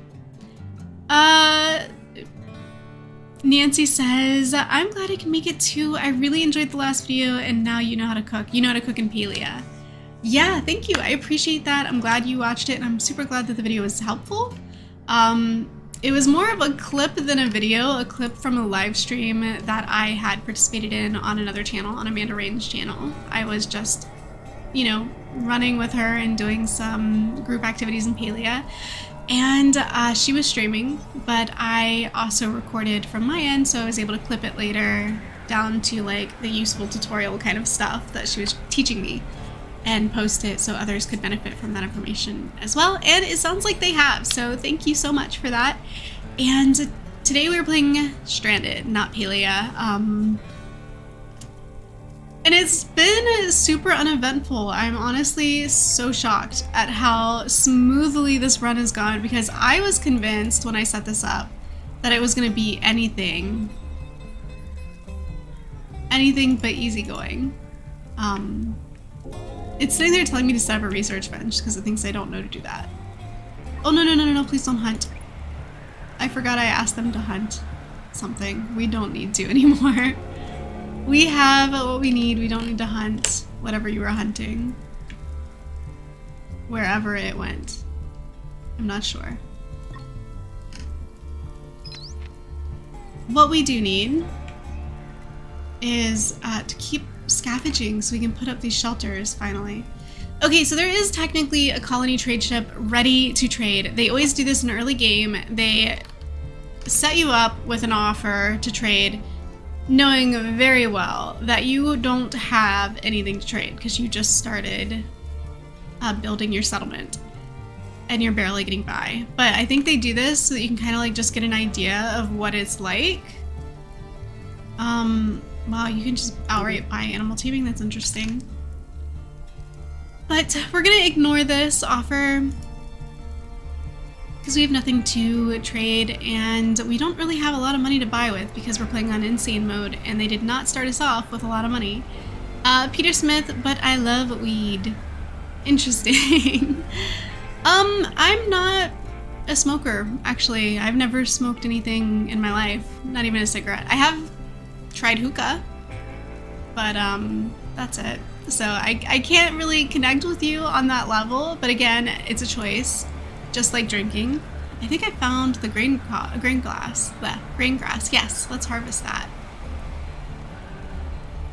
Nancy says, I'm glad I can make it too. I really enjoyed the last video and now you know how to cook. You know how to cook in Palia. Yeah, thank you. I appreciate that. I'm glad you watched it and I'm super glad that the video was helpful. It was more of a clip than a video, a clip from a live stream that I had participated in on another channel, on Amanda Rain's channel. I was just, you know, running with her and doing some group activities in Palia. And she was streaming, but I also recorded from my end, so I was able to clip it later down to like the useful tutorial kind of stuff that she was teaching me and post it so others could benefit from that information as well. And it sounds like they have, so thank you so much for that. And today we were playing Stranded, not Palia. And it's been super uneventful. I'm honestly so shocked at how smoothly this run has gone because I was convinced when I set this up that it was going to be anything but easygoing. It's sitting there telling me to set up a research bench because it thinks I don't know to do that. Oh, no, please don't hunt. I forgot I asked them to hunt something. We don't need to anymore. We have what we need. We don't need to hunt whatever you were hunting. Wherever it went. I'm not sure. What we do need is to keep scavenging so we can put up these shelters finally. Okay, so there is technically a colony trade ship ready to trade. They always do this in early game. They set you up with an offer to trade, knowing very well that you don't have anything to trade because you just started building your settlement and you're barely getting by. But I think they do this so that you can kind of like just get an idea of what it's like. Wow, you can just outright buy animal taming. That's interesting. But we're gonna ignore this offer because we have nothing to trade and we don't really have a lot of money to buy with because we're playing on insane mode and they did not start us off with a lot of money. Peter Smith, but I love weed. Interesting. I'm not a smoker, actually. I've never smoked anything in my life, not even a cigarette. I have tried hookah, but that's it. So I can't really connect with you on that level, but again, it's a choice, just like drinking. I think I found the grain grass. Yes, let's harvest that.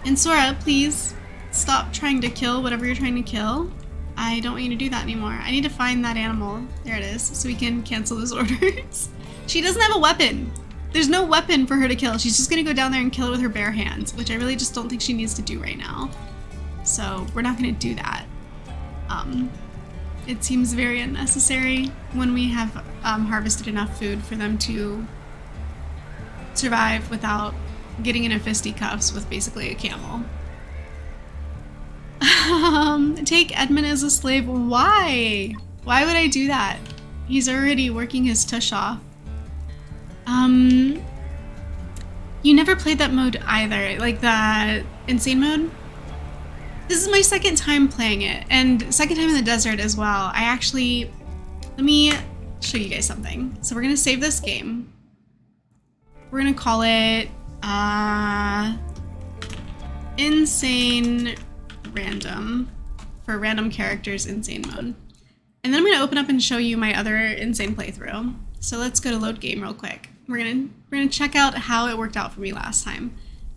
And Sora, please stop trying to kill whatever you're trying to kill. I don't want you to do that anymore. I need to find that animal. There it is, so we can cancel those orders. She doesn't have a weapon. There's no weapon for her to kill. She's just gonna go down there and kill it with her bare hands, which I really just don't think she needs to do right now. So we're not gonna do that. It seems very unnecessary when we have harvested enough food for them to survive without getting into fisticuffs with basically a camel. Take Edmund as a slave. Why? Why would I do that? He's already working his tush off. You never played that mode either, like the insane mode? This is my second time playing it, and second time in the desert as well. Let me show you guys something. So we're gonna save this game. We're gonna call it, Insane Random, for random characters insane mode. And then I'm gonna open up and show you my other insane playthrough. So let's go to load game real quick. We're gonna check out how it worked out for me last time.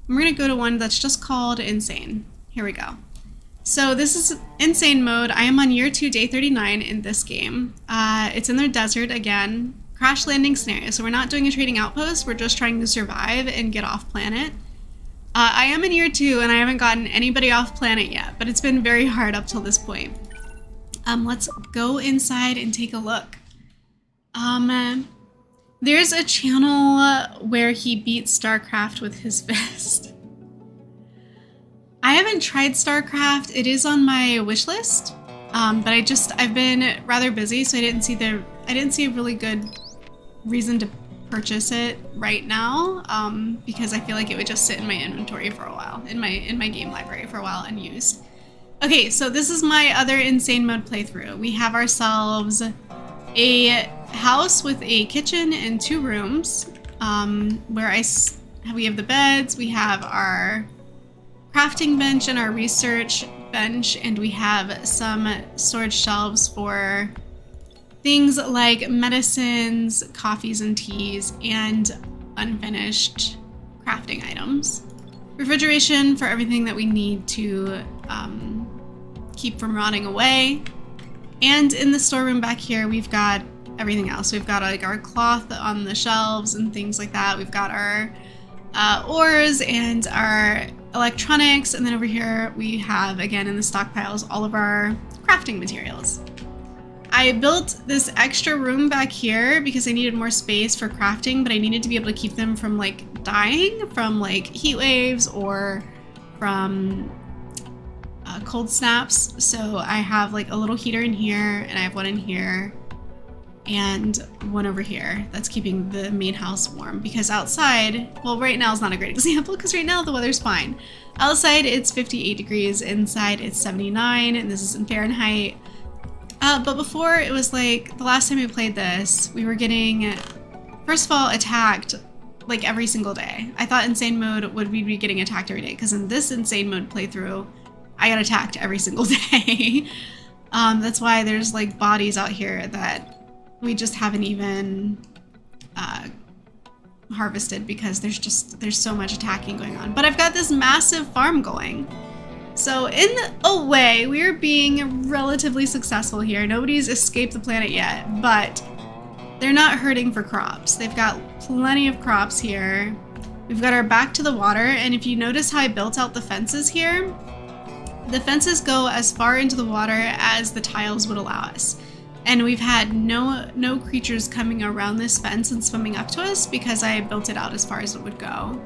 And we're gonna go to one that's just called Insane. Here we go. So this is insane mode. I am on year 2, day 39 in this game. It's in the desert again. Crash landing scenario. So we're not doing a trading outpost. We're just trying to survive and get off planet. I am in year 2 and I haven't gotten anybody off planet yet, but it's been very hard up till this point. Let's go inside and take a look. There's a channel where he beats StarCraft with his fist. I haven't tried StarCraft. It is on my wish list, but I've been rather busy, so I didn't see a really good reason to purchase it right now, because I feel like it would just sit in my inventory for a while, in my game library for a while unused. Okay, so this is my other insane mode playthrough. We have ourselves a house with a kitchen and 2 rooms, where we have the beds, we have our crafting bench and our research bench, and we have some storage shelves for things like medicines, coffees and teas, and unfinished crafting items. Refrigeration for everything that we need to keep from rotting away. And in the storeroom back here, we've got everything else. We've got like our cloth on the shelves and things like that. We've got our ores and our electronics. And then over here, we have, again, in the stockpiles, all of our crafting materials. I built this extra room back here because I needed more space for crafting, but I needed to be able to keep them from like dying from like heat waves or from cold snaps. So I have like a little heater in here, and I have one in here and one over here that's keeping the main house warm, because outside, well, right now is not a great example because right now the weather's fine. Outside it's 58 degrees, inside it's 79, and this is in Fahrenheit. But before, it was like the last time we played this, we were getting, first of all, attacked like every single day. I thought insane mode would be getting attacked every day, because in this insane mode playthrough, I got attacked every single day. That's why there's like bodies out here that we just haven't even harvested, because there's so much attacking going on. But I've got this massive farm going. So in a way, we're being relatively successful here. Nobody's escaped the planet yet, but they're not hurting for crops. They've got plenty of crops here. We've got our back to the water, and if you notice how I built out the fences here, the fences go as far into the water as the tiles would allow us. And we've had no creatures coming around this fence and swimming up to us because I built it out as far as it would go.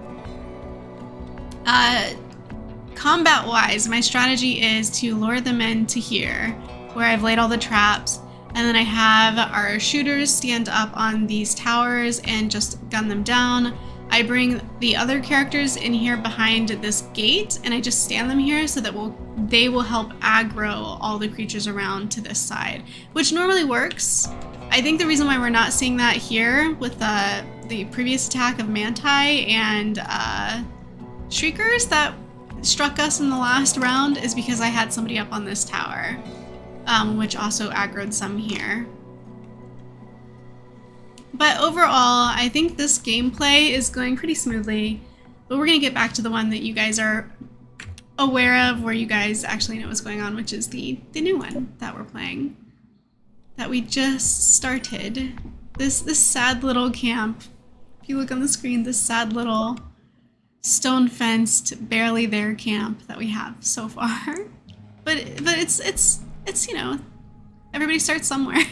Combat-wise, my strategy is to lure them into here, where I've laid all the traps, and then I have our shooters stand up on these towers and just gun them down. I bring the other characters in here behind this gate, and I just stand them here so that they will help aggro all the creatures around to this side, which normally works. I think the reason why we're not seeing that here with the previous attack of Manti and Shriekers that struck us in the last round is because I had somebody up on this tower, which also aggroed some here. But overall, I think this gameplay is going pretty smoothly, but we're going to get back to the one that you guys are aware of, where you guys actually know what's going on, which is the new one that we're playing, that we just started. This sad little camp. If you look on the screen, this sad little stone-fenced, barely there camp that we have so far. But it's you know, everybody starts somewhere.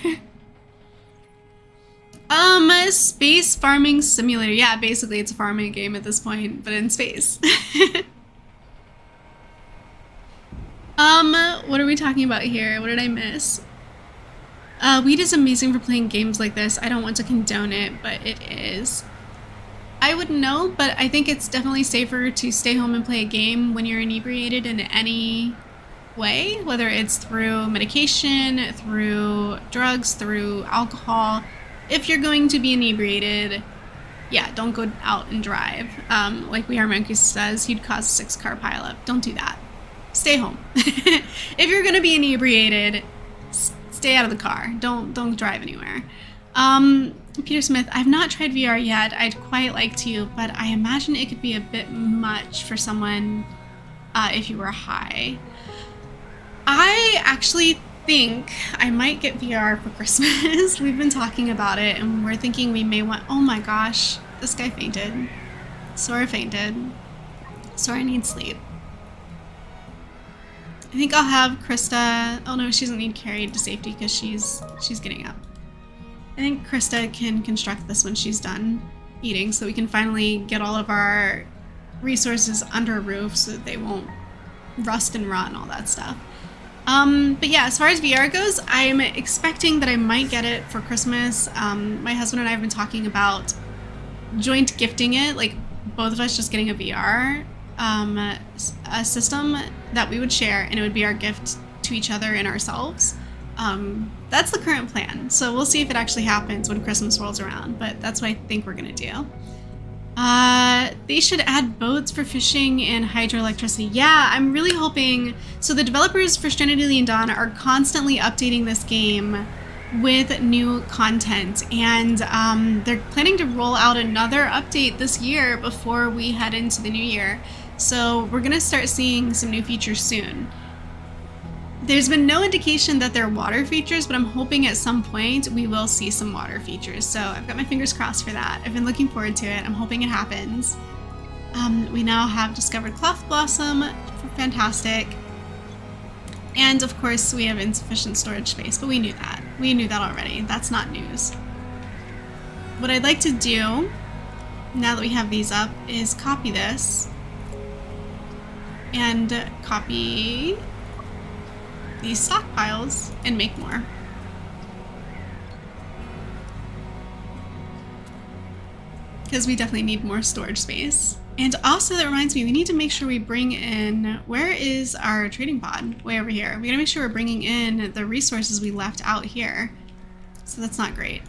Space farming simulator. Yeah, basically it's a farming game at this point, but in space. What are we talking about here? What did I miss? Weed is amazing for playing games like this. I don't want to condone it, but it is. I wouldn't know, but I think it's definitely safer to stay home and play a game when you're inebriated in any way, whether it's through medication, through drugs, through alcohol. If you're going to be inebriated, yeah, don't go out and drive. Like We Are Monkeys says, he'd cause a 6-car pileup. Don't do that. Stay home. If you're going to be inebriated, stay out of the car. Don't drive anywhere. Peter Smith, I've not tried VR yet. I'd quite like to, but I imagine it could be a bit much for someone if you were high. I actually think I might get VR for Christmas. We've been talking about it, and we're thinking we may want... Oh my gosh, this guy fainted. Sora fainted. So I need sleep. I think I'll have Krista. Oh no, she doesn't need carried to safety because she's getting up. I think Krista can construct this when she's done eating, so we can finally get all of our resources under a roof so that they won't rust and rot and all that stuff. But yeah, as far as VR goes, I'm expecting that I might get it for Christmas. My husband and I have been talking about joint gifting it, like both of us just getting a VR a system that we would share, and it would be our gift to each other and ourselves. That's the current plan. So we'll see if it actually happens when Christmas rolls around, but that's what I think we're gonna do. They should add boats for fishing and hydroelectricity. Yeah, I'm really hoping. So the developers for Stranded Alien Dawn are constantly updating this game with new content, and they're planning to roll out another update this year before we head into the new year. So we're gonna start seeing some new features soon. There's been no indication that there are water features, but I'm hoping at some point we will see some water features. So I've got my fingers crossed for that. I've been looking forward to it. I'm hoping it happens. We now have discovered Cloth Blossom. Fantastic. And of course we have insufficient storage space, but we knew that. We knew that already. That's not news. What I'd like to do, now that we have these up, is copy this and copy these stockpiles and make more. Because we definitely need more storage space. And also that reminds me, we need to make sure we bring in, where is our trading pod? Way over here. We gotta make sure we're bringing in the resources we left out here. So that's not great.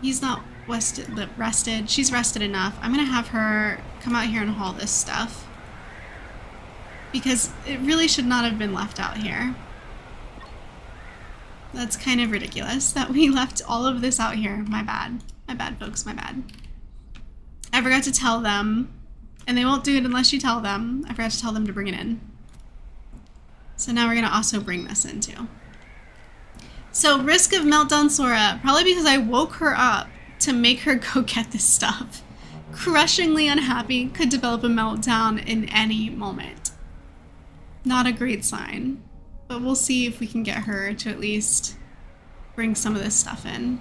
He's not rested. She's rested enough. I'm gonna have her come out here and haul this stuff, because it really should not have been left out here. That's kind of ridiculous that we left all of this out here. My bad. My bad, folks. My bad. I forgot to tell them, and they won't do it unless you tell them. I forgot to tell them to bring it in. So now we're going to also bring this in too. So risk of meltdown Sora, probably because I woke her up to make her go get this stuff. Crushingly unhappy, could develop a meltdown in any moment. Not a great sign, but we'll see if we can get her to at least bring some of this stuff in.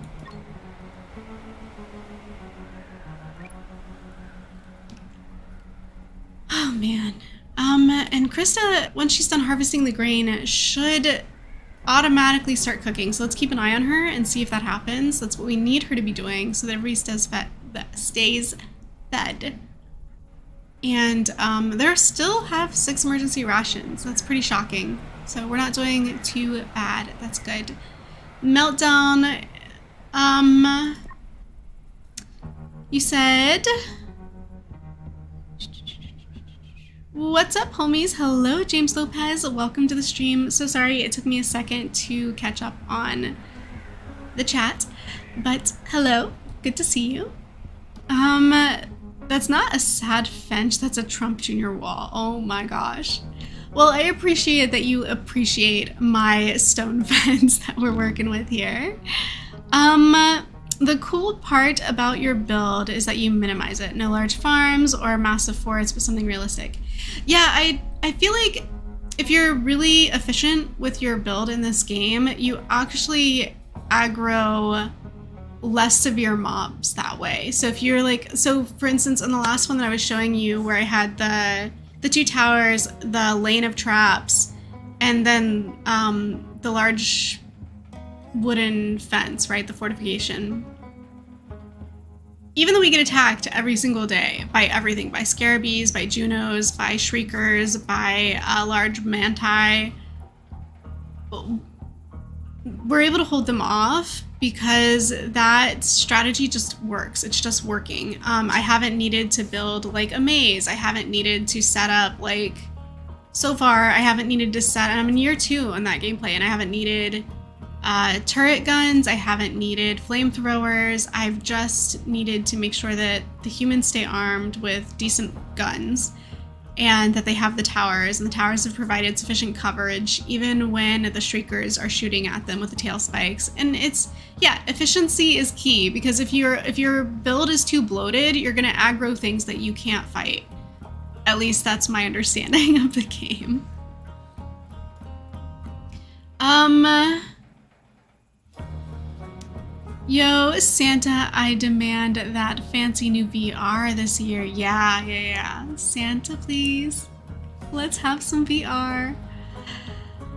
Oh man. And Krista, once she's done harvesting the grain, should automatically start cooking. So let's keep an eye on her and see if that happens. That's what we need her to be doing so that everybody stays fed. And there still have 6 emergency rations. That's pretty shocking. So we're not doing too bad. That's good. Meltdown. You said... What's up, homies? Hello, James Lopez. Welcome to the stream. So sorry it took me a second to catch up on the chat, but hello. Good to see you. That's not a sad fence. That's a Trump Jr. wall. Oh my gosh. Well, I appreciate that you appreciate my stone fence that we're working with here. The cool part about your build is that you minimize it. No large farms or massive forests, but something realistic. Yeah, I feel like if you're really efficient with your build in this game, you actually aggro less severe mobs that way. So if you're like, so for instance, in the last one that I was showing you where I had the 2 towers, the lane of traps, and then the large wooden fence, right? The fortification. Even though we get attacked every single day by everything, by scarabees, by Junos, by shriekers, by large manti, we're able to hold them off because that strategy just works. It's just working. I haven't needed to build like a maze. I haven't needed to set up like, so far I haven't needed to set, and I'm in year 2 on that gameplay, and I haven't needed turret guns, I haven't needed flamethrowers. I've just needed to make sure that the humans stay armed with decent guns and that they have the towers, and the towers have provided sufficient coverage even when the shriekers are shooting at them with the tail spikes. And it's, yeah, efficiency is key, because if your build is too bloated, you're gonna aggro things that you can't fight. At least that's my understanding of the game. Yo, Santa, I demand that fancy new VR this year. Yeah. Santa, please. Let's have some VR.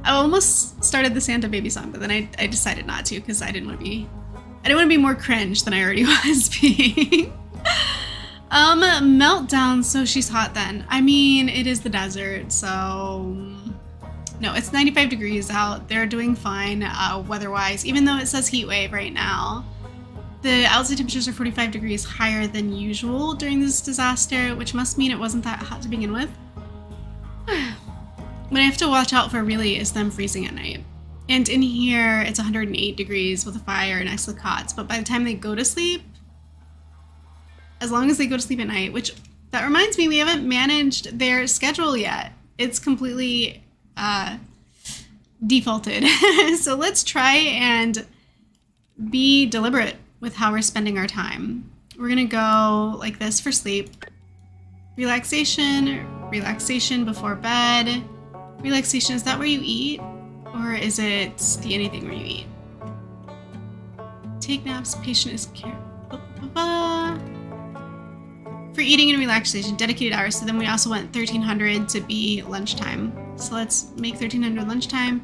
I almost started the Santa baby song, but then I decided not to because I didn't want to be more cringe than I already was being. Meltdown, so she's hot then. I mean, it is the desert, so no, it's 95 degrees out. They're doing fine weather-wise, even though it says heat wave right now. The outside temperatures are 45 degrees higher than usual during this disaster, which must mean it wasn't that hot to begin with. What I have to watch out for really is them freezing at night. And in here, it's 108 degrees with a fire next to the cots, but by the time they go to sleep, as long as they go to sleep at night, which that reminds me, we haven't managed their schedule yet. It's completely defaulted. So let's try and be deliberate with how we're spending our time. We're gonna go like this for sleep. Relaxation before bed. Relaxation, is that where you eat? Or is it the anything where you eat? Take naps, patient is care. For eating and relaxation, dedicated hours. So then we also want 1300 to be lunchtime. So let's make 1300 lunchtime.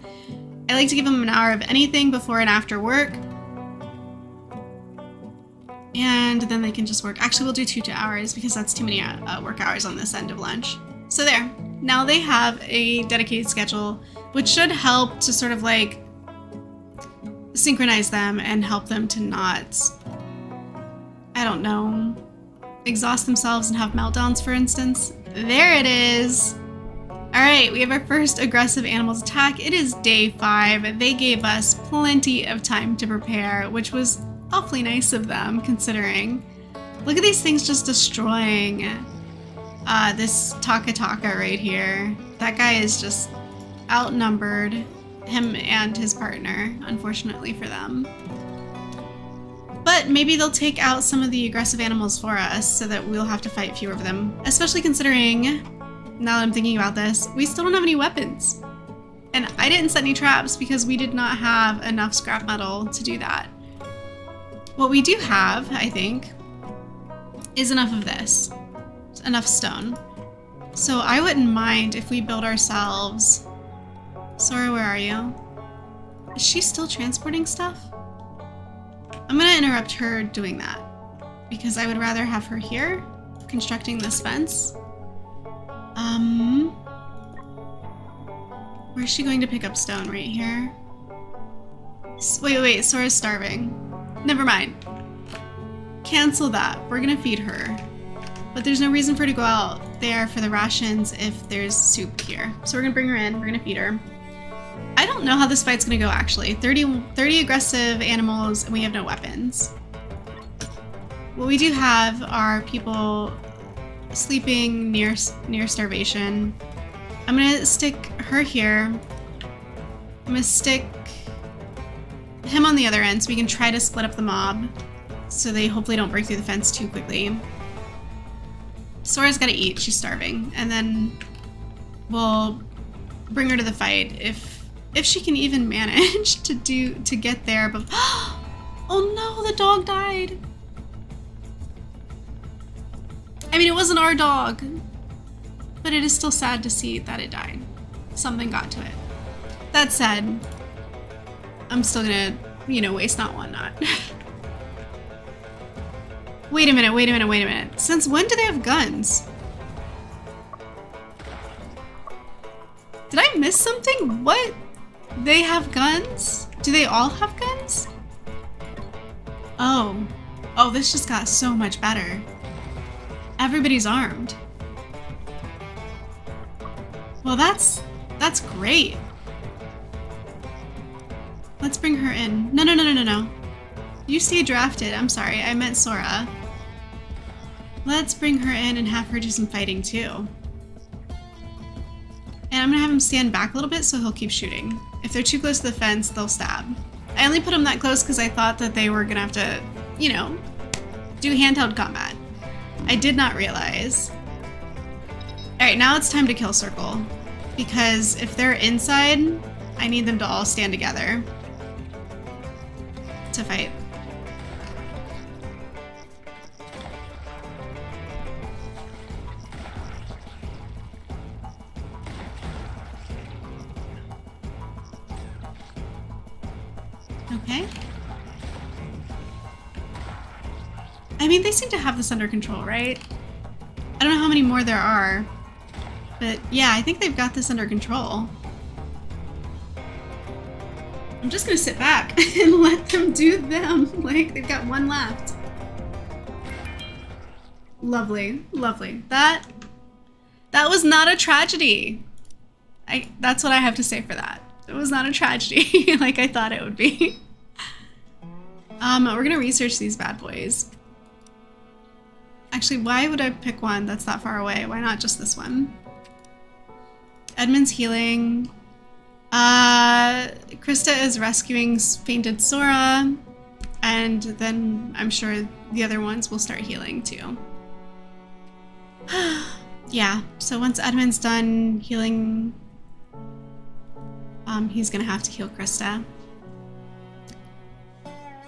I like to give them an hour of anything before and after work. And then they can just work. Actually, we'll do 2 hours because that's too many work hours on this end of lunch. So there. Now they have a dedicated schedule, which should help to sort of like synchronize them and help them to not, I don't know, exhaust themselves and have meltdowns, for instance. There it is. All right, we have our first aggressive animals attack. It is day 5. They gave us plenty of time to prepare, which was awfully nice of them, considering. Look at these things just destroying this Taka right here. That guy is just outnumbered, him and his partner, unfortunately for them. But maybe they'll take out some of the aggressive animals for us so that we'll have to fight fewer of them. Especially considering, now that I'm thinking about this, we still don't have any weapons. And I didn't set any traps because we did not have enough scrap metal to do that. What we do have, I think, is enough of this. Enough stone. So I wouldn't mind if we build ourselves... Sora, where are you? Is she still transporting stuff? I'm gonna interrupt her doing that because I would rather have her here constructing this fence. Where's she going to pick up stone? Right here? Wait, Sora's starving. Never mind. Cancel that. We're gonna feed her. But there's no reason for her to go out there for the rations if there's soup here. So we're gonna bring her in, we're gonna feed her. I don't know how this fight's gonna go actually. 30 aggressive animals and we have no weapons. What we do have are people sleeping near starvation. I'm gonna stick her here. I'm gonna stick him on the other end so we can try to split up the mob so they hopefully don't break through the fence too quickly. Sora's gotta eat, she's starving, and then we'll bring her to the fight if she can even manage to get there. But oh no, the dog died. I mean, it wasn't our dog, but it is still sad to see that it died. Something got to it. That said, I'm still gonna, waste not, want not. Wait a minute. Since when do they have guns? Did I miss something? What? They have guns? Do they all have guns? Oh, this just got so much better. Everybody's armed. Well, that's great. Let's bring her in. No. You stay drafted. I'm sorry, I meant Sora. Let's bring her in and have her do some fighting too. And I'm gonna have him stand back a little bit so he'll keep shooting. If they're too close to the fence, they'll stab. I only put him that close because I thought that they were gonna have to, do handheld combat. I did not realize. Alright, now it's time to kill Circle. Because if they're inside, I need them to all stand together to fight. Okay. I mean, they seem to have this under control, right? I don't know how many more there are. But yeah, I think they've got this under control. I'm just gonna sit back and let them do them. Like, they've got one left. Lovely, lovely. That was not a tragedy. That's what I have to say for that. It was not a tragedy like I thought it would be. We're gonna research these bad boys. Actually, why would I pick one that's that far away? Why not just this one? Edmund's healing. Krista is rescuing fainted Sora. And then I'm sure the other ones will start healing too. Yeah, so once Edmund's done healing, he's gonna have to heal Krista.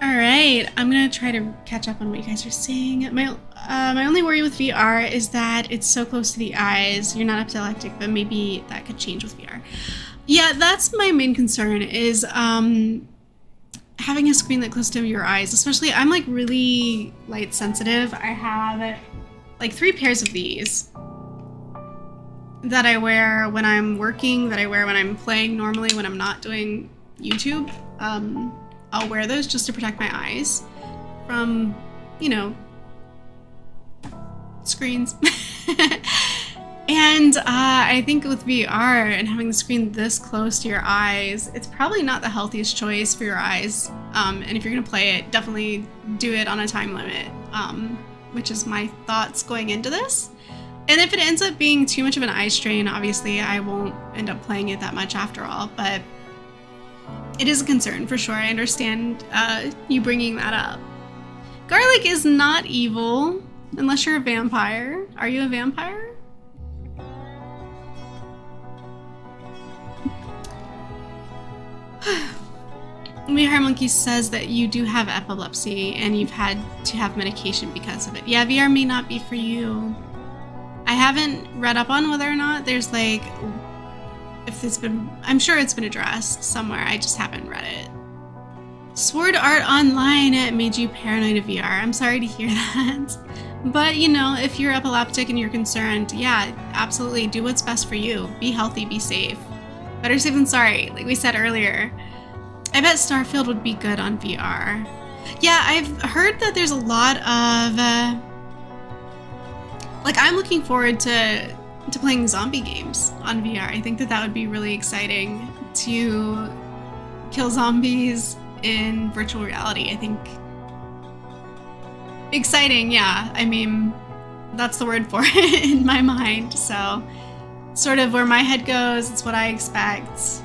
Alright, I'm gonna try to catch up on what you guys are saying. My only worry with VR is that it's so close to the eyes. You're not epileptic, but maybe that could change with VR. Yeah, that's my main concern is having a screen that close to your eyes. Especially, I'm like really light sensitive. I have like 3 pairs of these that I wear when I'm working, that I wear when I'm playing normally, when I'm not doing YouTube. I'll wear those just to protect my eyes from, you know, screens. And I think with VR and having the screen this close to your eyes, it's probably not the healthiest choice for your eyes. And if you're gonna play it, definitely do it on a time limit, which is my thoughts going into this. And if it ends up being too much of an eye strain, obviously I won't end up playing it that much after all, but it is a concern for sure. I understand you bringing that up. Garlic is not evil, unless you're a vampire. Are you a vampire? VR Monkey says that you do have epilepsy and you've had to have medication because of it. Yeah, VR may not be for you. I haven't read up on whether or not there's like, if it's been, I'm sure it's been addressed somewhere. I just haven't read it. Sword Art Online made you paranoid of VR. I'm sorry to hear that. But, you know, if you're epileptic and you're concerned, yeah, absolutely do what's best for you. Be healthy, be safe. Better safe than sorry, like we said earlier. I bet Starfield would be good on VR. Yeah, I've heard that there's a lot of... like, I'm looking forward to playing zombie games on VR. I think that that would be really exciting to kill zombies in virtual reality. I think exciting, yeah. I mean, that's the word for it in my mind. So sort of where my head goes, it's what I expect.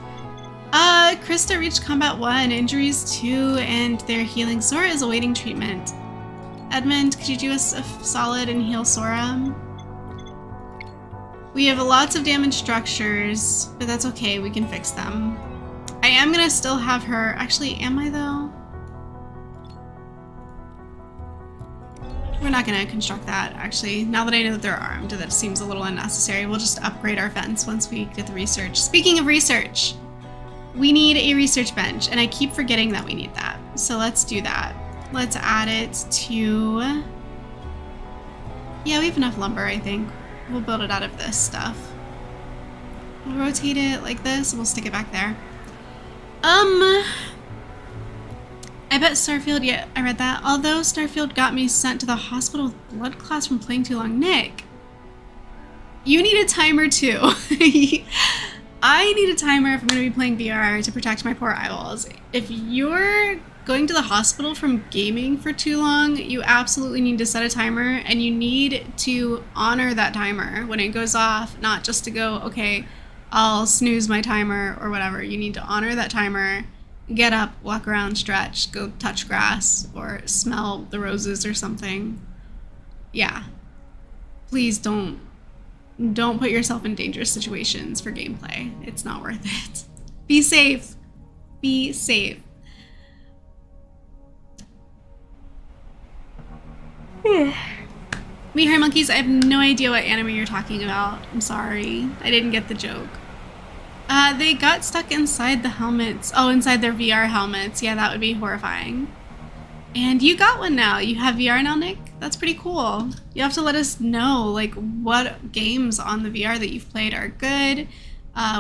Krista reached combat 1, injuries 2, and they're healing. Sora is awaiting treatment. Edmund, could you do us a solid and heal Sora? We have lots of damaged structures, but that's okay, we can fix them. I am gonna still have her, actually, am I though? We're not gonna construct that, actually. Now that I know that they're armed, that seems a little unnecessary. We'll just upgrade our fence once we get the research. Speaking of research, we need a research bench, and I keep forgetting that we need that. So let's do that. Let's add it to... yeah, we have enough lumber, I think. We'll build it out of this stuff. We'll rotate it like this, and we'll stick it back there. I bet Starfield, yeah, I read that. Although Starfield got me sent to the hospital with blood clots from playing too long. Nick, you need a timer too. I need a timer if I'm going to be playing VR to protect my poor eyeballs. If you're going to the hospital from gaming for too long, you absolutely need to set a timer, and you need to honor that timer when it goes off, not just to go, okay, I'll snooze my timer or whatever. You need to honor that timer, get up, walk around, stretch, go touch grass, or smell the roses or something. Yeah. Please don't don't put yourself in dangerous situations for gameplay. It's not worth it. Be safe. Be safe. We Hairy Monkeys, I have no idea what anime you're talking about. I'm sorry. I didn't get the joke. They got stuck inside the helmets. Oh, inside their VR helmets. Yeah, that would be horrifying. And you got one now. You have VR now, Nick? That's pretty cool. You have to let us know, like, what games on the VR that you've played are good,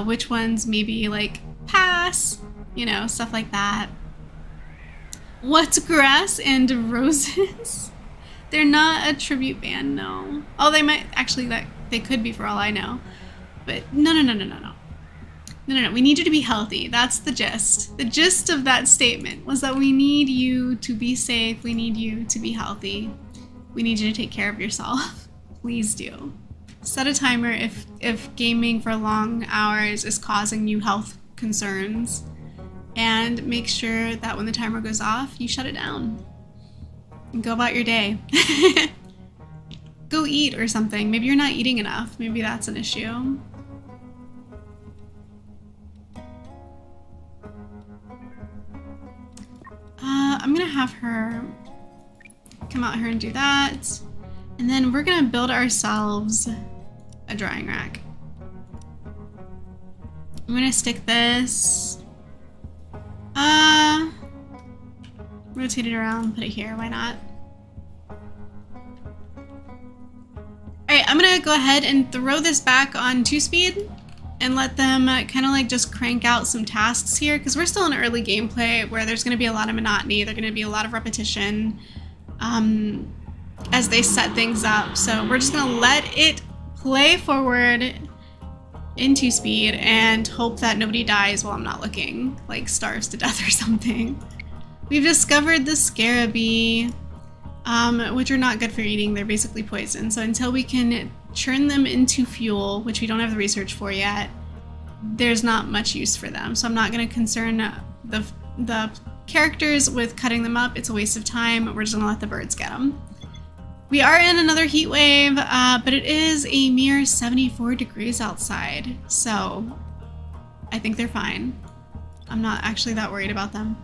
which ones maybe, like, pass, you know, stuff like that. What's grass and roses? They're not a tribute band, no. Oh, they might, actually, they could be for all I know. But no. No, we need you to be healthy. That's the gist. The gist of that statement was that we need you to be safe. We need you to be healthy. We need you to take care of yourself. Please do. Set a timer if gaming for long hours is causing you health concerns. And make sure that when the timer goes off, you shut it down. And go about your day. Go eat or something. Maybe you're not eating enough. Maybe that's an issue. I'm gonna have her come out here and do that. And then we're gonna build ourselves a drying rack. I'm gonna stick this, rotate it around, put it here, why not? Alright, I'm gonna go ahead and throw this back on 2-speed and let them kind of like just crank out some tasks here, because we're still in early gameplay where there's going to be a lot of monotony, there's going to be a lot of repetition as they set things up. So we're just going to let it play forward in 2-speed and hope that nobody dies while I'm not looking, like starves to death or something. We've discovered the scarabaei, which are not good for eating. They're basically poison. So until we can churn them into fuel, which we don't have the research for yet, there's not much use for them. So I'm not going to concern the characters with cutting them up. It's a waste of time. We're just going to let the birds get them. We are in another heat wave, but it is a mere 74 degrees outside. So I think they're fine. I'm not actually that worried about them.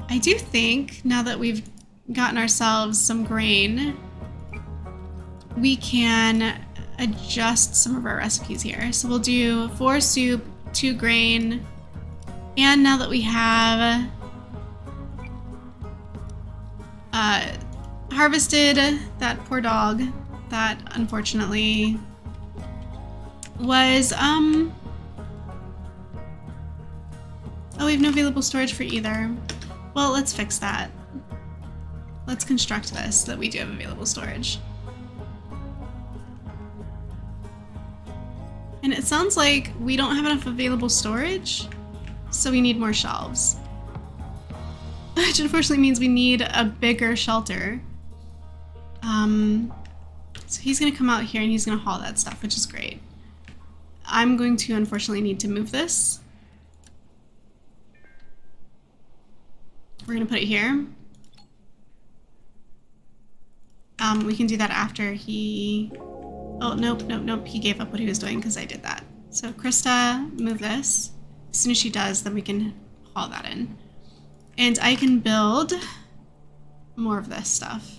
I do think now that we've gotten ourselves some grain, we can adjust some of our recipes here. So we'll do 4 soup, 2 grain, and now that we have harvested that poor dog that unfortunately was oh, we have no available storage for either. Well, let's fix that. Let's construct this so that we do have available storage. And it sounds like we don't have enough available storage, so we need more shelves. Which unfortunately means we need a bigger shelter. So he's gonna come out here and he's gonna haul that stuff, which is great. I'm going to unfortunately need to move this. We're gonna put it here. We can do that after he... Oh, nope. He gave up what he was doing because I did that. So Krista, move this. As soon as she does, then we can haul that in. And I can build more of this stuff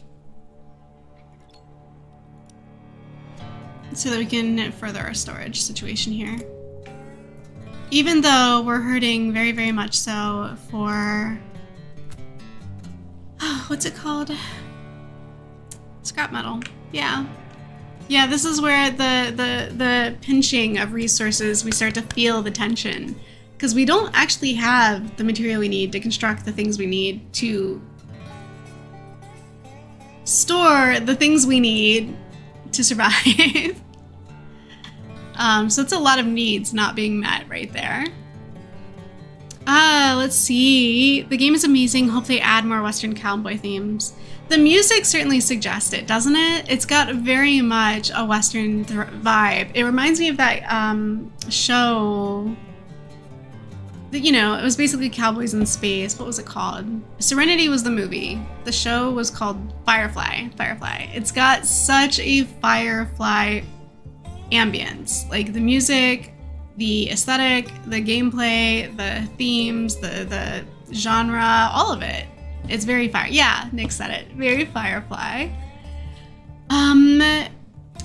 so that we can further our storage situation here. Even though we're hurting very, very much so for... what's it called? Scrap metal. Yeah. Yeah, this is where the pinching of resources, we start to feel the tension. Because we don't actually have the material we need to construct the things we need to store the things we need to survive. So it's a lot of needs not being met right there. Let's see. The game is amazing. Hope they add more Western cowboy themes. The music certainly suggests it, doesn't it? It's got very much a Western vibe. It reminds me of that show that, you know, it was basically cowboys in space. What was it called? Serenity was the movie. The show was called Firefly. It's got such a Firefly ambience, like the music, the aesthetic, the gameplay, the themes, the genre, all of it. It's very fire. Yeah, Nick said it. Very Firefly.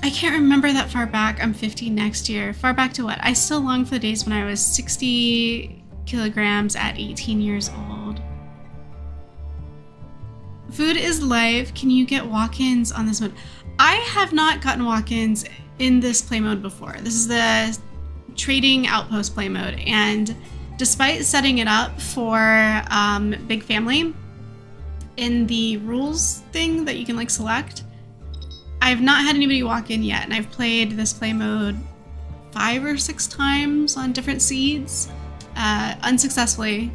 I can't remember that far back. I'm 50 next year. Far back to what? I still long for the days when I was 60 kilograms at 18 years old. Food is life. Can you get walk-ins on this mode? I have not gotten walk-ins in this play mode before. This is the trading outpost play mode, and despite setting it up for big family in the rules thing that you can like select, I've not had anybody walk in yet, and I've played this play mode 5 or 6 times on different seeds, unsuccessful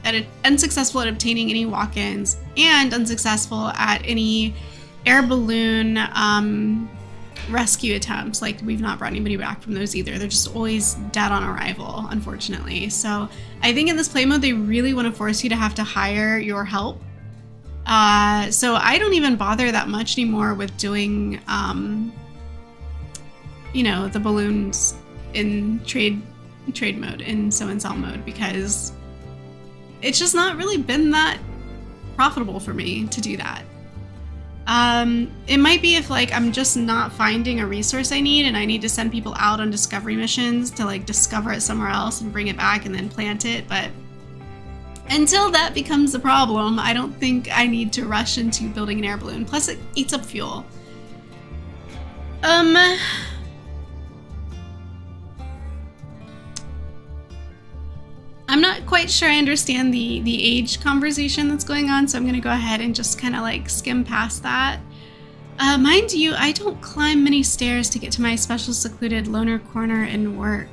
at obtaining any walk-ins, and unsuccessful at any air balloon rescue attempts. Like, we've not brought anybody back from those either. They're just always dead on arrival, unfortunately. So I think in this play mode, they really want to force you to have to hire your help. So I don't even bother that much anymore with doing, you know, the balloons in trade mode, in sow and sell mode, because it's just not really been that profitable for me to do that. It might be if like I'm just not finding a resource I need and I need to send people out on discovery missions to like discover it somewhere else and bring it back and then plant it, but until that becomes a problem, I don't think I need to rush into building an air balloon. Plus it eats up fuel. I'm not quite sure I understand the age conversation that's going on, so I'm gonna go ahead and just kind of like skim past that. Mind you, I don't climb many stairs to get to my special secluded loner corner and work.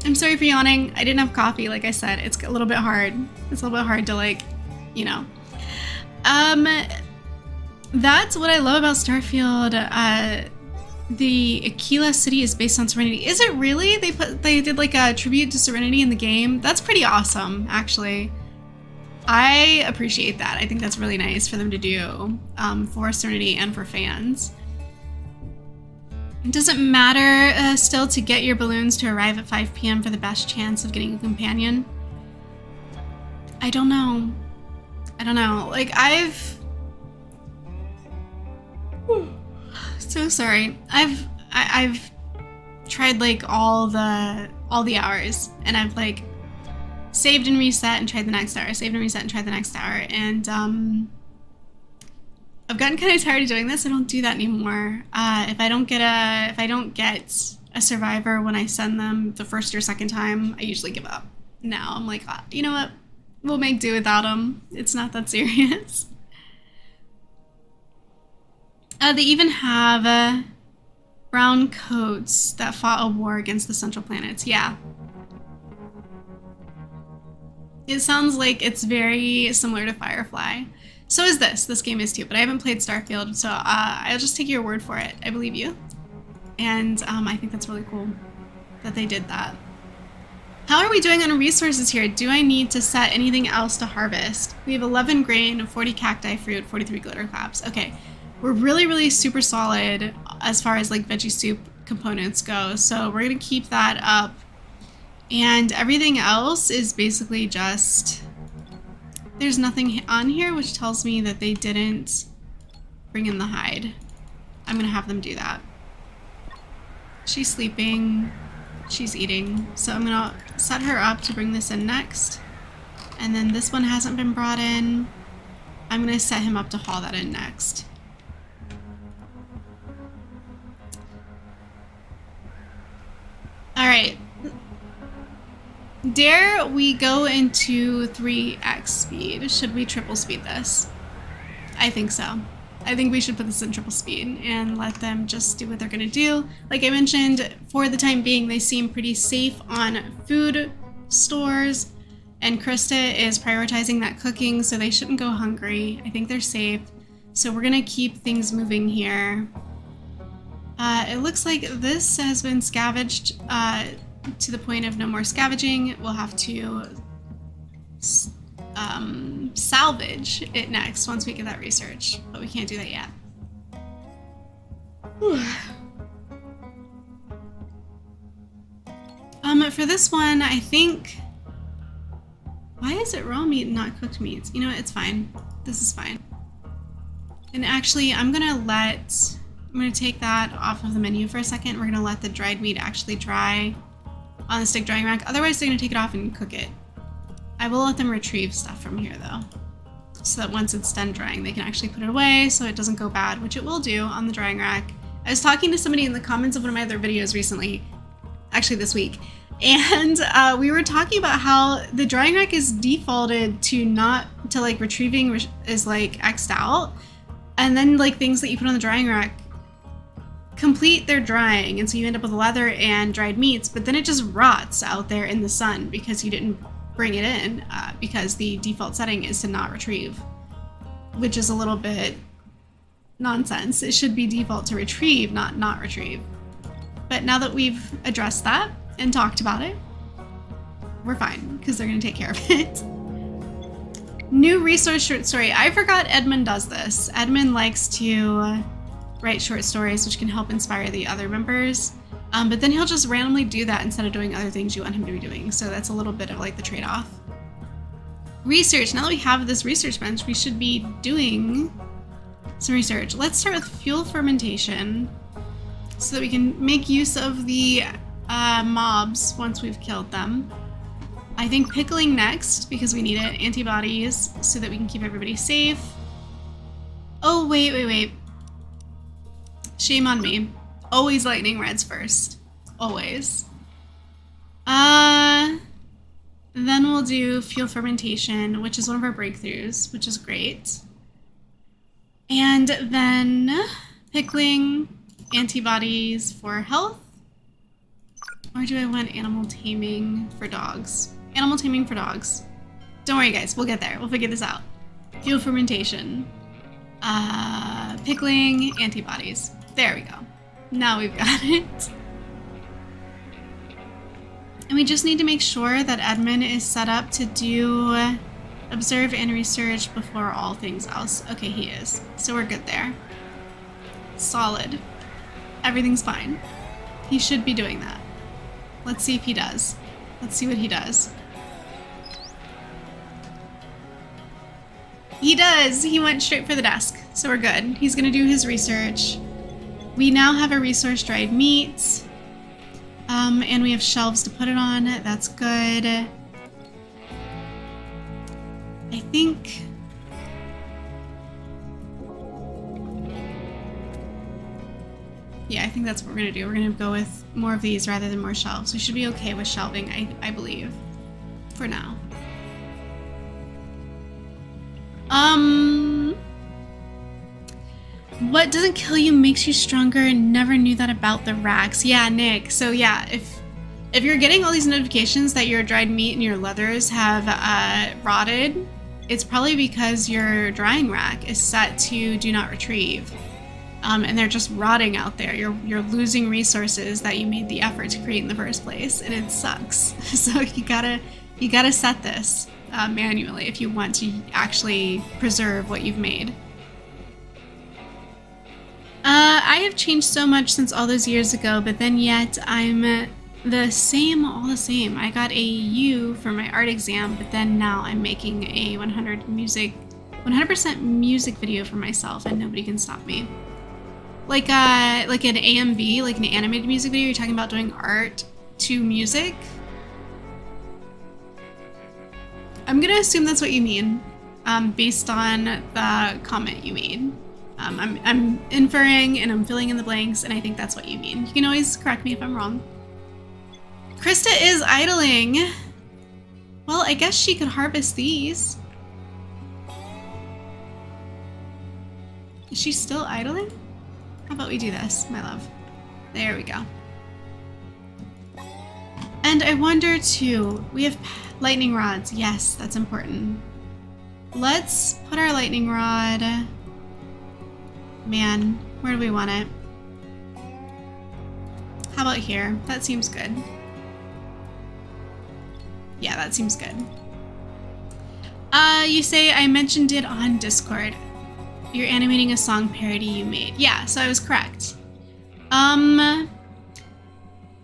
I'm sorry for yawning. I didn't have coffee, like I said. It's a little bit hard. It's a little bit hard to like, you know. That's what I love about Starfield. The Aquila city is based on Serenity. Is it really? They did like a tribute to Serenity in the game. That's pretty awesome, actually. I appreciate that. I think that's really nice for them to do for Serenity and for fans. Does it matter still to get your balloons to arrive at 5 p.m. for the best chance of getting a companion? I don't know. I don't know. Like, I've... So sorry. I've tried like all the hours, and I've like saved and reset and tried the next hour, saved and reset and tried the next hour, and I've gotten kind of tired of doing this. I don't do that anymore. If I don't get a survivor when I send them the first or second time, I usually give up. Now I'm like, you know what? We'll make do without them. It's not that serious. They even have brown coats that fought a war against the Central Planets. Yeah. It sounds like it's very similar to Firefly. So is this. This game is too, but I haven't played Starfield, so I'll just take your word for it. I believe you. And I think that's really cool that they did that. How are we doing on resources here? Do I need to set anything else to harvest? We have 11 grain, 40 cacti fruit, 43 glitter claps. Okay. We're really, really super solid as far as like veggie soup components go. So we're going to keep that up. And everything else is basically just, there's nothing on here, which tells me that they didn't bring in the hide. I'm going to have them do that. She's sleeping. She's eating. So I'm going to set her up to bring this in next. And then this one hasn't been brought in. I'm going to set him up to haul that in next. All right. Dare we go into 3x speed? Should we triple speed this? I think so. I think we should put this in triple speed and let them just do what they're gonna do. Like I mentioned, for the time being, they seem pretty safe on food stores, and Krista is prioritizing that cooking, so they shouldn't go hungry. I think they're safe. So we're gonna keep things moving here. It looks like this has been scavenged to the point of no more scavenging. We'll have to salvage it next once we get that research, but we can't do that yet. For this one, I think... Why is it raw meat and not cooked meats? You know what? It's fine. This is fine. And actually, I'm gonna take that off of the menu for a second. We're gonna let the dried meat actually dry on the stick drying rack. Otherwise, they're gonna take it off and cook it. I will let them retrieve stuff from here though, so that once it's done drying, they can actually put it away so it doesn't go bad, which it will do on the drying rack. I was talking to somebody in the comments of one of my other videos recently, actually this week, and we were talking about how the drying rack is defaulted to like retrieving is like X'd out, and then like things that you put on the drying rack complete their drying, and so you end up with leather and dried meats, but then it just rots out there in the sun because you didn't bring it in, because the default setting is to not retrieve, which is a little bit nonsense. It should be default to retrieve, not retrieve. But now that we've addressed that and talked about it, we're fine, because they're going to take care of it. New resource short story. I forgot Edmund does this. Edmund likes to write short stories, which can help inspire the other members. But then he'll just randomly do that instead of doing other things you want him to be doing. So that's a little bit of like the trade-off. Research. Now that we have this research bench, we should be doing some research. Let's start with fuel fermentation so that we can make use of the mobs once we've killed them. I think pickling next because we need it. Antibodies so that we can keep everybody safe. Oh, wait. Shame on me. Always lightning reds first. Always. Then we'll do fuel fermentation, which is one of our breakthroughs, which is great. And then pickling, antibodies for health. Or do I want animal taming for dogs? Animal taming for dogs. Don't worry, guys. We'll get there. We'll figure this out. Fuel fermentation. Pickling, antibodies. There we go. Now we've got it. And we just need to make sure that admin is set up to do observe and research before all things else. Okay, he is. So we're good there. Solid. Everything's fine. He should be doing that. Let's see if he does. Let's see what he does. He does! He went straight for the desk. So we're good. He's gonna do his research. We now have a resource dried meat, and we have shelves to put it on. That's good. I think... Yeah, I think that's what we're going to do. We're going to go with more of these rather than more shelves. We should be okay with shelving, I believe, for now. What doesn't kill you makes you stronger. Never knew that about the racks. Yeah, Nick. So yeah, if you're getting all these notifications that your dried meat and your leathers have rotted, it's probably because your drying rack is set to do not retrieve. And they're just rotting out there. You're losing resources that you made the effort to create in the first place, and it sucks. So you gotta set this manually if you want to actually preserve what you've made. I have changed so much since all those years ago, but then yet I'm the same, all the same. I got a U for my art exam, but then now I'm making a 100% music video for myself, and nobody can stop me. Like an AMV, like an animated music video. You're talking about doing art to music. I'm gonna assume that's what you mean, based on the comment you made. I'm inferring and I'm filling in the blanks, and I think that's what you mean. You can always correct me if I'm wrong. Krista is idling. Well, I guess she could harvest these. Is she still idling? How about we do this, my love? There we go. And I wonder too, we have lightning rods. Yes, that's important. Let's put our lightning rod. Man, where do we want it? How about here? That seems good. Yeah, that seems good. You say I mentioned it on Discord. You're animating a song parody you made. Yeah, so I was correct.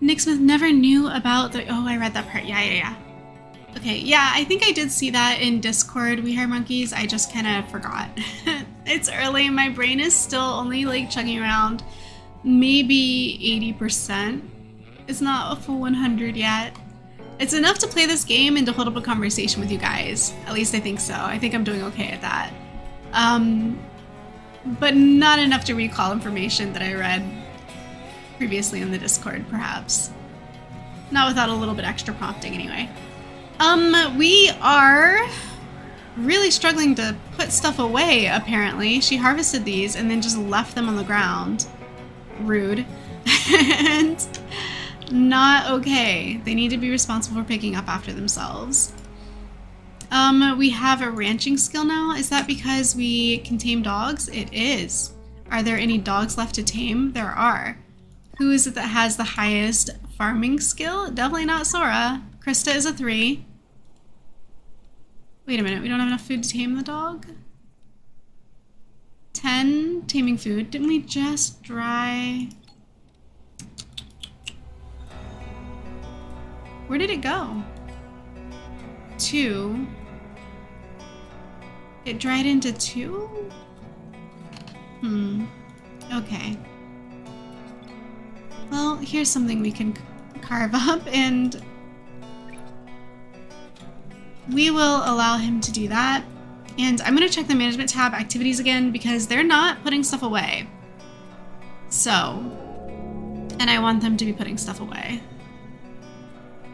Nick Smith never knew about the... Oh, I read that part. Yeah. Okay, yeah, I think I did see that in Discord, We Hire Monkeys. I just kind of forgot. It's early. My brain is still only like chugging around maybe 80%. It's not a full 100 yet. It's enough to play this game and to hold up a conversation with you guys. At least I think so. I think I'm doing okay at that. But not enough to recall information that I read previously in the Discord, perhaps. Not without a little bit extra prompting anyway. We are really struggling to put stuff away, apparently. She harvested these and then just left them on the ground. Rude. And not okay. They need to be responsible for picking up after themselves. We have a ranching skill now. Is that because we can tame dogs? It is. Are there any dogs left to tame? There are. Who is it that has the highest farming skill? Definitely not Sora. Krista is a 3. Wait a minute, we don't have enough food to tame the dog? 10 taming food. Didn't we just dry... Where did it go? 2. It dried into 2? Okay. Well, here's something we can carve up, and we will allow him to do that. And I'm going to check the management tab activities again because they're not putting stuff away. So, and I want them to be putting stuff away.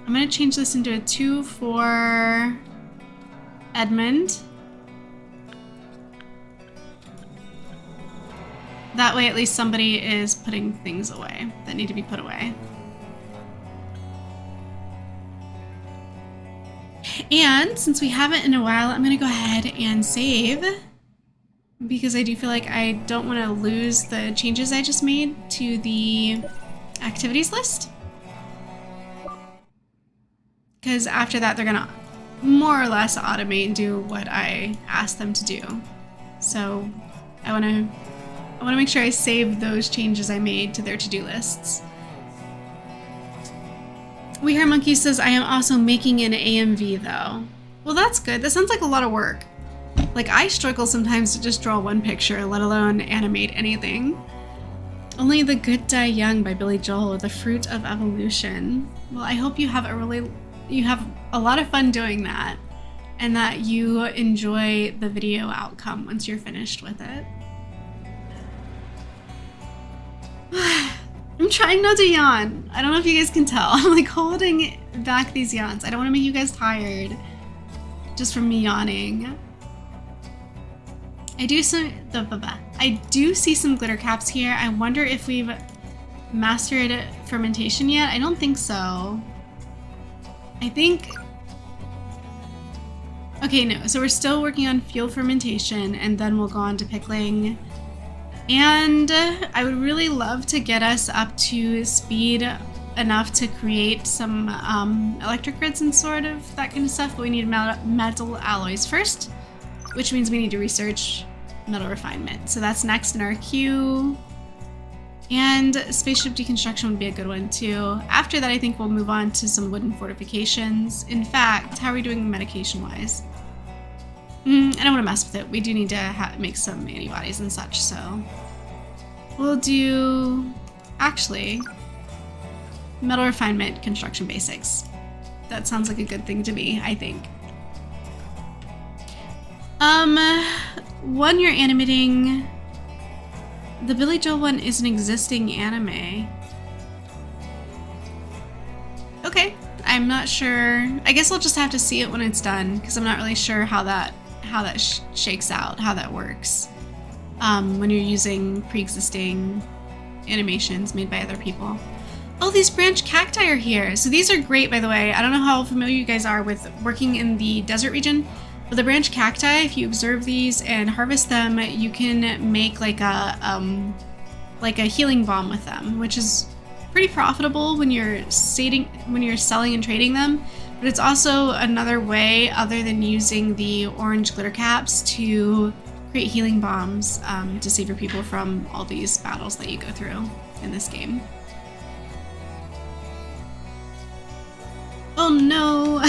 I'm going to change this into a 2 for Edmund. That way at least somebody is putting things away that need to be put away. And since we haven't in a while, I'm going to go ahead and save because I do feel like I don't want to lose the changes I just made to the activities list. Because after that, they're going to more or less automate and do what I asked them to do. So I want to make sure I save those changes I made to their to-do lists. We Hear Monkey says, I am also making an AMV though. Well, that's good. That sounds like a lot of work. Like, I struggle sometimes to just draw one picture, let alone animate anything. Only the Good Die Young by Billy Joel, The Fruit of Evolution. Well, I hope you have a lot of fun doing that and that you enjoy the video outcome once you're finished with it. I'm trying not to yawn. I don't know if you guys can tell. I'm like holding back these yawns. I don't want to make you guys tired just from me yawning. I do see some glitter caps here. I wonder if we've mastered fermentation yet. I don't think so. I think... Okay, no. So we're still working on fuel fermentation and then we'll go on to pickling. And I would really love to get us up to speed enough to create some electric grids and sort of that kind of stuff, but we need metal alloys first, which means we need to research metal refinement. So that's next in our queue. And spaceship deconstruction would be a good one too. After that, I think we'll move on to some wooden fortifications. In fact, how are we doing medication-wise? I don't want to mess with it. We do need to make some antibodies and such, so we'll do, actually, metal refinement construction basics. That sounds like a good thing to be, I think. One you're animating, the Billy Joel one is an existing anime. Okay, I'm not sure. I guess I'll just have to see it when it's done because I'm not really sure how that shakes out, how that works when you're using pre-existing animations made by other people. Oh, these branch cacti are here. So these are great, by the way. I don't know how familiar you guys are with working in the desert region, but the branch cacti, if you observe these and harvest them, you can make like a healing balm with them, which is pretty profitable when you're selling and trading them. But it's also another way, other than using the orange glitter caps, to create healing bombs to save your people from all these battles that you go through in this game. Oh no!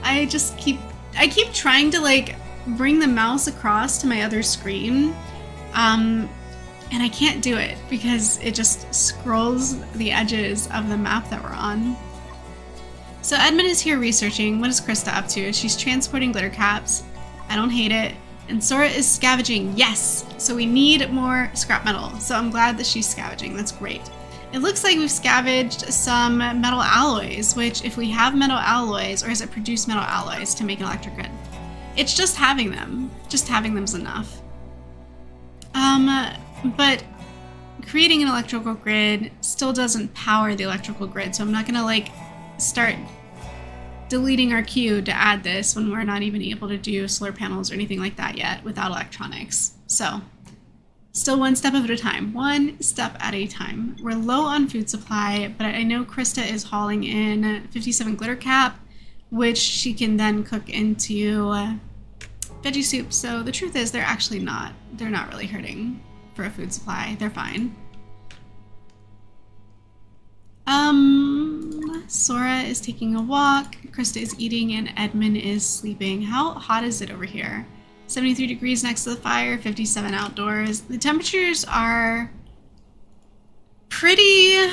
I keep trying to like bring the mouse across to my other screen, and I can't do it because it just scrolls the edges of the map that we're on. So Edmund is here researching. What is Krista up to? She's transporting glitter caps. I don't hate it. And Sora is scavenging. Yes! So we need more scrap metal. So I'm glad that she's scavenging. That's great. It looks like we've scavenged some metal alloys, which if we have metal alloys, or has it produced metal alloys to make an electric grid? It's just having them. Just having them's enough. But creating an electrical grid still doesn't power the electrical grid, so I'm not gonna like start deleting our queue to add this when we're not even able to do solar panels or anything like that yet without electronics. So still one step at a time, one step at a time. We're low on food supply, but I know Krista is hauling in 57 glitter cap, which she can then cook into veggie soup. So the truth is they're not really hurting for a food supply. They're fine. Sora is taking a walk, Krista is eating, and Edmund is sleeping. How hot is it over here? 73 degrees next to the fire, 57 outdoors. The temperatures are pretty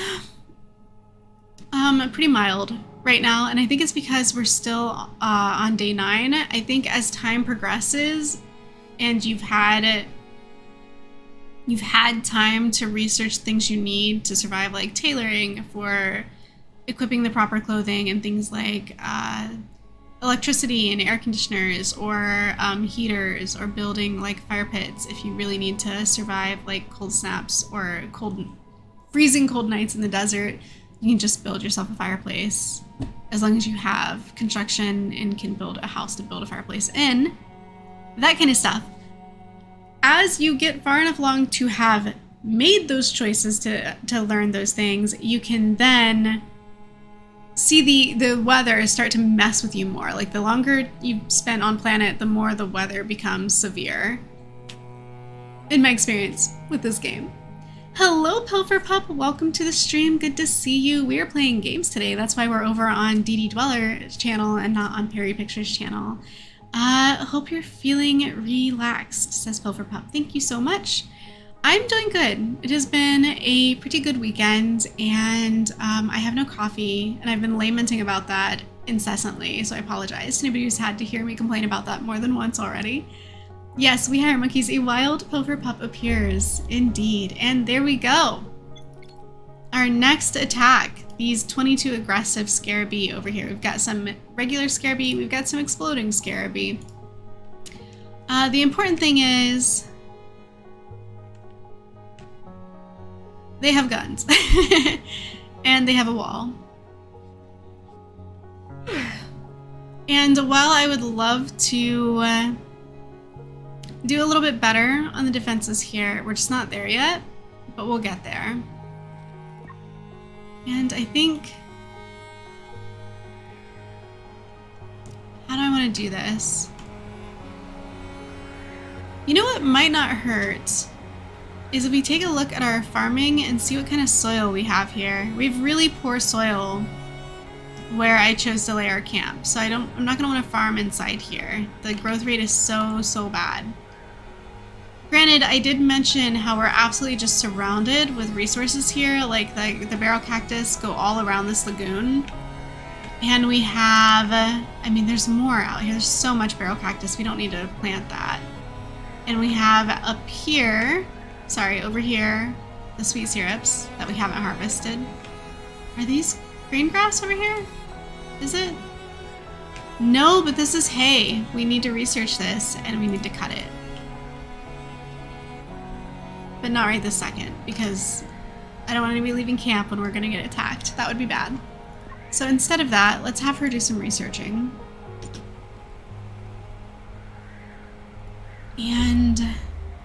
mild right now, and I think it's because we're still on day 9. I think as time progresses and you've had time to research things you need to survive, like tailoring for equipping the proper clothing and things like electricity and air conditioners or heaters, or building like fire pits if you really need to survive like cold snaps or freezing cold nights in the desert. You can just build yourself a fireplace as long as you have construction and can build a house to build a fireplace in, that kind of stuff. As you get far enough along to have made those choices to learn those things, you can then see the weather start to mess with you more. Like the longer you spend on planet, the more the weather becomes severe. In my experience with this game. Hello, Pilfer Pup. Welcome to the stream. Good to see you. We are playing games today. That's why we're over on DD Dweller's channel and not on Perry Pictures channel. Hope you're feeling relaxed, says Pilfer Pup. Thank you so much. I'm doing good. It has been a pretty good weekend, and I have no coffee, and I've been lamenting about that incessantly, so I apologize to anybody who's had to hear me complain about that more than once already. Yes, we hire monkeys. A wild Pilfer Pup appears. Indeed. And there we go. Our next attack. These 22 aggressive Scarabee over here. We've got some regular Scarabee. We've got some exploding Scarabee. The important thing is they have guns. And they have a wall. And while I would love to do a little bit better on the defenses here, we're just not there yet, but we'll get there. And I think, how do I want to do this? You know what might not hurt is if we take a look at our farming and see what kind of soil we have here. We have really poor soil where I chose to lay our camp, so I'm not going to want to farm inside here. The growth rate is so bad. Granted, I did mention how we're absolutely just surrounded with resources here, like the barrel cactus go all around this lagoon. And we have, I mean, there's more out here. There's so much barrel cactus, we don't need to plant that. And we have up here, sorry, over here, the sweet syrups that we haven't harvested. Are these green grass over here? Is it? No, but this is hay. We need to research this and we need to cut it. But not right this second, because I don't want to be leaving camp when we're going to get attacked. That would be bad. So instead of that, let's have her do some researching. And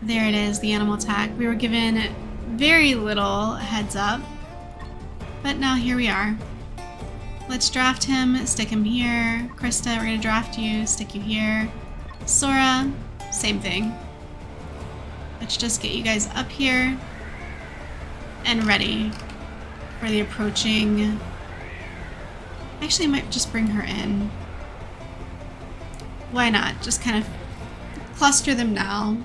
there it is, the animal attack. We were given very little heads up, but now here we are. Let's draft him, stick him here. Krista, we're going to draft you, stick you here. Sora, same thing. Let's just get you guys up here and ready for the approaching. Actually, I might just bring her in. Why not? Just kind of cluster them now.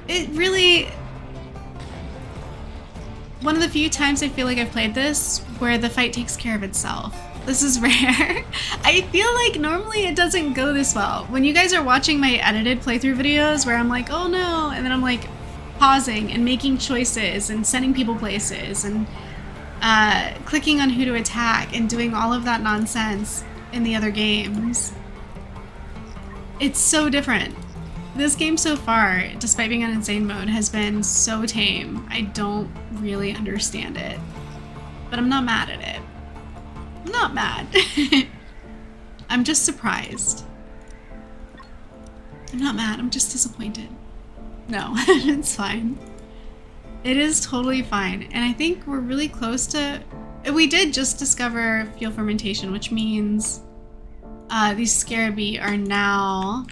It really... One of the few times I feel like I've played this where the fight takes care of itself. This is rare. I feel like normally it doesn't go this well. When you guys are watching my edited playthrough videos where I'm like, oh no, and then I'm like pausing and making choices and sending people places and clicking on who to attack and doing all of that nonsense in the other games. It's so different. This game so far, despite being on insane mode, has been so tame. I don't really understand it, but I'm not mad at it. I'm not mad. I'm just surprised. I'm not mad, I'm just disappointed. No, it's fine. It is totally fine. And I think we're really close to... We did just discover fuel fermentation, which means these scarabee are now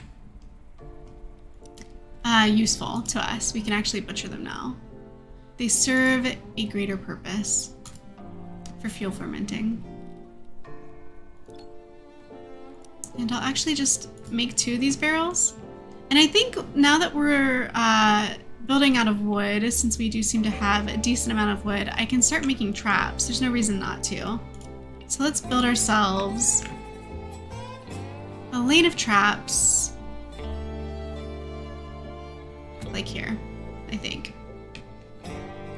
useful to us. We can actually butcher them now. They serve a greater purpose for fuel fermenting. And I'll actually just make 2 of these barrels. And I think now that we're building out of wood, since we do seem to have a decent amount of wood, I can start making traps. There's no reason not to. So let's build ourselves a lane of traps. Like here, I think.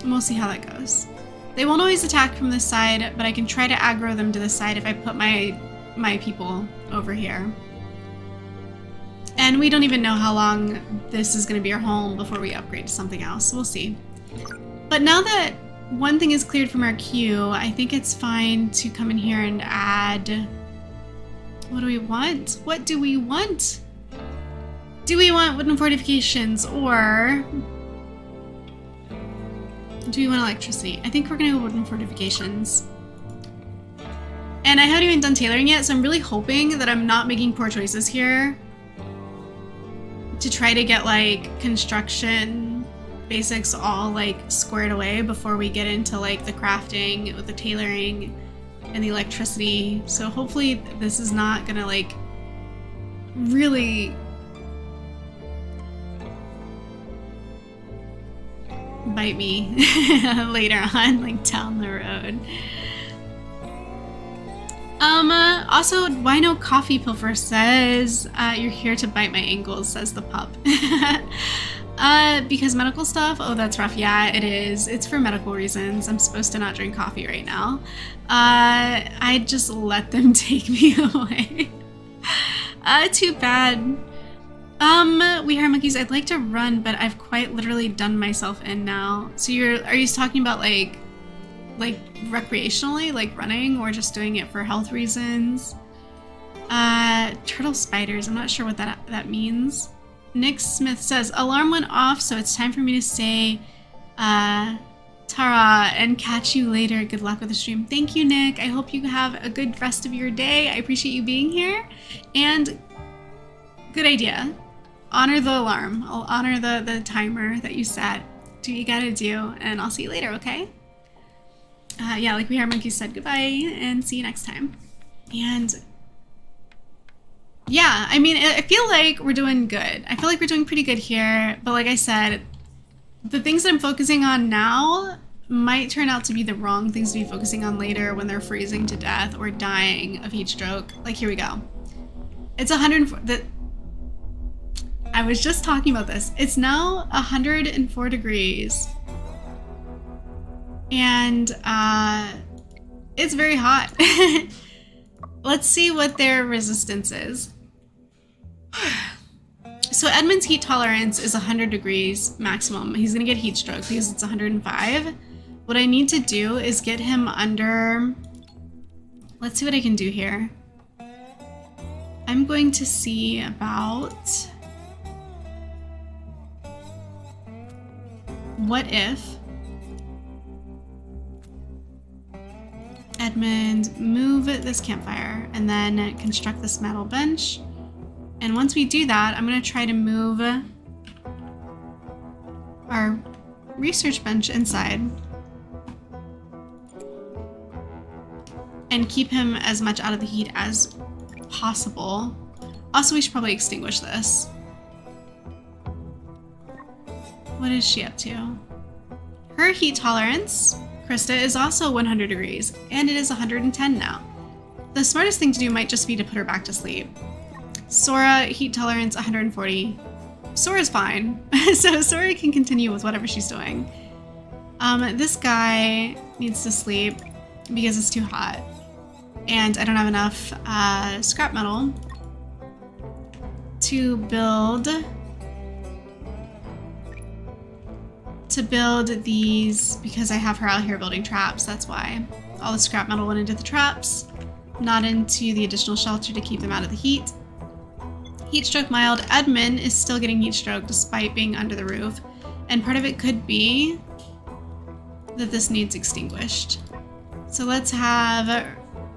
And we'll see how that goes. They won't always attack from this side, but I can try to aggro them to the side if I put my people over here. And we don't even know how long this is going to be our home before we upgrade to something else. We'll see. But now that one thing is cleared from our queue, I think it's fine to come in here and add... What do we want? What do we want? Do we want wooden fortifications or do we want electricity? I think we're gonna go wooden fortifications. And I haven't even done tailoring yet, so I'm really hoping that I'm not making poor choices here to try to get like construction basics all like squared away before we get into like the crafting with the tailoring and the electricity. So hopefully this is not gonna like really bite me later on, like down the road. Also, Wino Coffee Pilfer says, you're here to bite my ankles, says the pup. Because medical stuff? Oh, that's rough. Yeah, it is. It's for medical reasons. I'm supposed to not drink coffee right now. I just let them take me away. Too bad. We Hair Monkeys, I'd like to run, but I've quite literally done myself in now. So are you talking about like recreationally, like running, or just doing it for health reasons? Turtle spiders, I'm not sure what that means. Nick Smith says, alarm went off, so it's time for me to say, Tara, and catch you later. Good luck with the stream. Thank you, Nick. I hope you have a good rest of your day. I appreciate you being here, and good idea. Honor the alarm. I'll honor the timer that you set. Do what you gotta do, and I'll see you later, okay? Yeah, like We Hair Monkeys said, goodbye, and see you next time. And yeah, I mean, I feel like we're doing good. I feel like we're doing pretty good here, but like I said, the things that I'm focusing on now might turn out to be the wrong things to be focusing on later when they're freezing to death or dying of heat stroke. Like, here we go. It's 104. I was just talking about this. It's now 104 degrees. And it's very hot. Let's see what their resistance is. So Edmund's heat tolerance is 100 degrees maximum. He's gonna get heat stroke because it's 105. What I need to do is get him under... Let's see what I can do here. I'm going to see about... What if Edmund, move this campfire and then construct this metal bench. And once we do that, I'm going to try to move our research bench inside and keep him as much out of the heat as possible. Also, we should probably extinguish this. What is she up to? Her heat tolerance, Krista, is also 100 degrees, and it is 110 now. The smartest thing to do might just be to put her back to sleep. Sora, heat tolerance 140. Sora's fine, so Sora can continue with whatever she's doing. This guy needs to sleep because it's too hot, and I don't have enough scrap metal to build these, because I have her out here building traps. That's why all the scrap metal went into the traps, not into the additional shelter to keep them out of the heat. Heat stroke mild. Edmund is still getting heat stroke despite being under the roof, and part of it could be that this needs extinguished. So let's have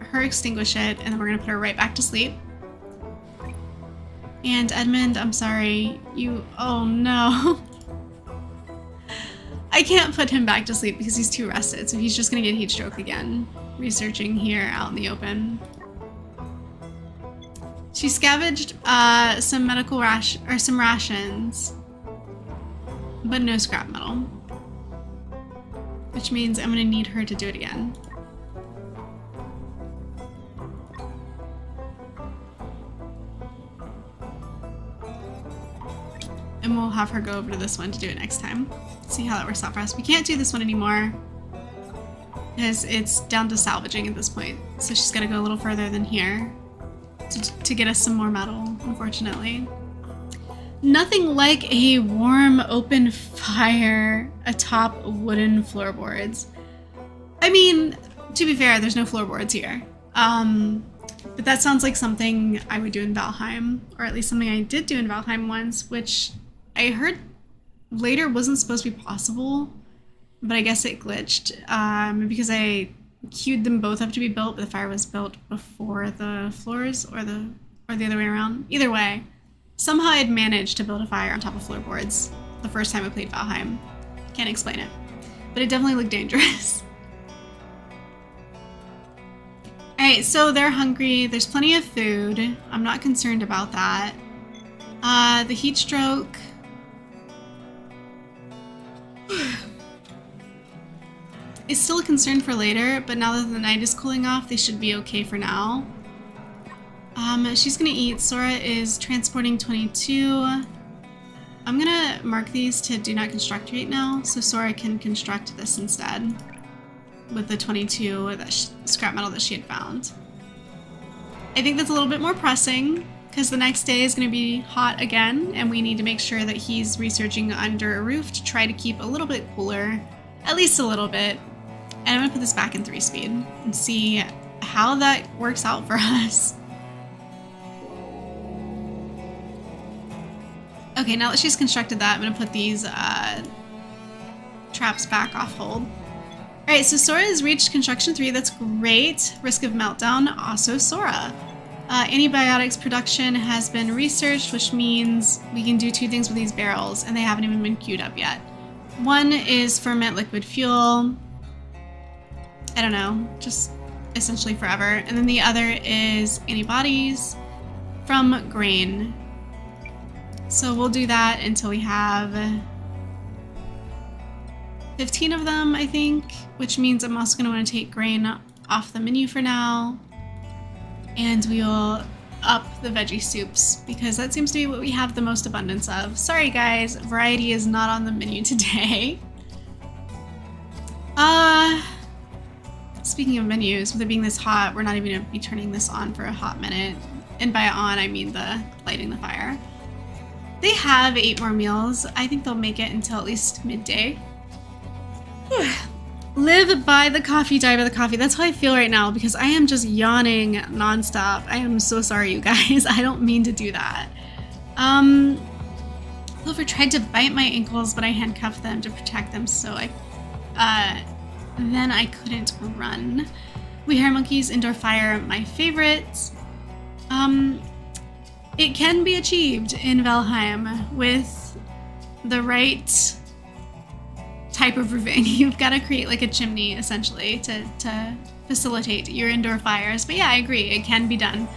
her extinguish it, and then we're gonna put her right back to sleep. And Edmund, I'm sorry, oh no. I can't put him back to sleep because he's too rested, so he's just gonna get heat stroke again, researching here out in the open. She scavenged some medical some rations, but no scrap metal, which means I'm gonna need her to do it again. And we'll have her go over to this one to do it next time. See how that works out for us. We can't do this one anymore because it's down to salvaging at this point. So she's got to go a little further than here to get us some more metal, unfortunately. Nothing like a warm, open fire atop wooden floorboards. I mean, to be fair, there's no floorboards here. But that sounds like something I would do in Valheim, or at least something I did do in Valheim once, which I heard later wasn't supposed to be possible, but I guess it glitched because I queued them both up to be built, but the fire was built before the floors, or the other way around. Either way, somehow I'd managed to build a fire on top of floorboards the first time I played Valheim. Can't explain it, but it definitely looked dangerous. Alright, so they're hungry. There's plenty of food. I'm not concerned about that. The heat stroke. It's still a concern for later, but now that the night is cooling off, they should be okay for now. She's gonna eat. Sora is transporting 22. I'm gonna mark these to do not construct right now, so Sora can construct this instead with the 22 scrap metal that she had found. I think that's a little bit more pressing because the next day is gonna be hot again, and we need to make sure that he's researching under a roof to try to keep a little bit cooler, at least a little bit. And I'm gonna put this back in 3-speed and see how that works out for us. Okay, now that she's constructed that, I'm gonna put these traps back off hold. Alright, so Sora has reached construction 3, that's great. Risk of meltdown, also Sora. Antibiotics production has been researched, which means we can do 2 things with these barrels, and they haven't even been queued up yet. One is ferment liquid fuel. I don't know, just essentially forever. And then the other is antibodies from grain. So we'll do that until we have 15 of them, I think, which means I'm also going to want to take grain off the menu for now. And we will up the veggie soups because that seems to be what we have the most abundance of. Sorry guys, variety is not on the menu today. Speaking of menus, with it being this hot, we're not even going to be turning this on for a hot minute. And by on, I mean the lighting the fire. They have 8 more meals. I think they'll make it until at least midday. Live by the coffee, die by the coffee. That's how I feel right now because I am just yawning nonstop. I am so sorry, you guys. I don't mean to do that. Clover tried to bite my ankles, but I handcuffed them to protect them, so then I couldn't run. We Hire Monkeys, indoor fire, my favorite. It can be achieved in Valheim with the right type of roofing. You've got to create like a chimney essentially to facilitate your indoor fires. But yeah, I agree, it can be done.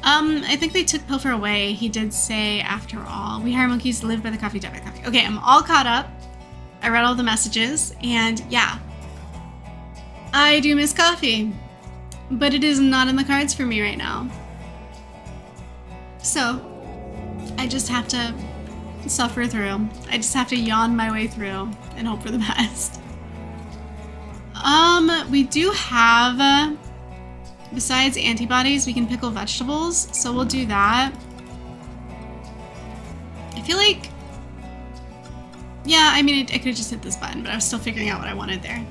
I think they took Pilfer away. He did say, after all, we hire monkeys, live by the coffee, die by the coffee. Okay, I'm all caught up. I read all the messages, and yeah, I do miss coffee, but it is not in the cards for me right now. So I just have to suffer through. I just have to yawn my way through and hope for the best. We do have, besides antibodies, we can pickle vegetables, so we'll do that. I feel like, yeah, I mean, I could have just hit this button, but I was still figuring out what I wanted there.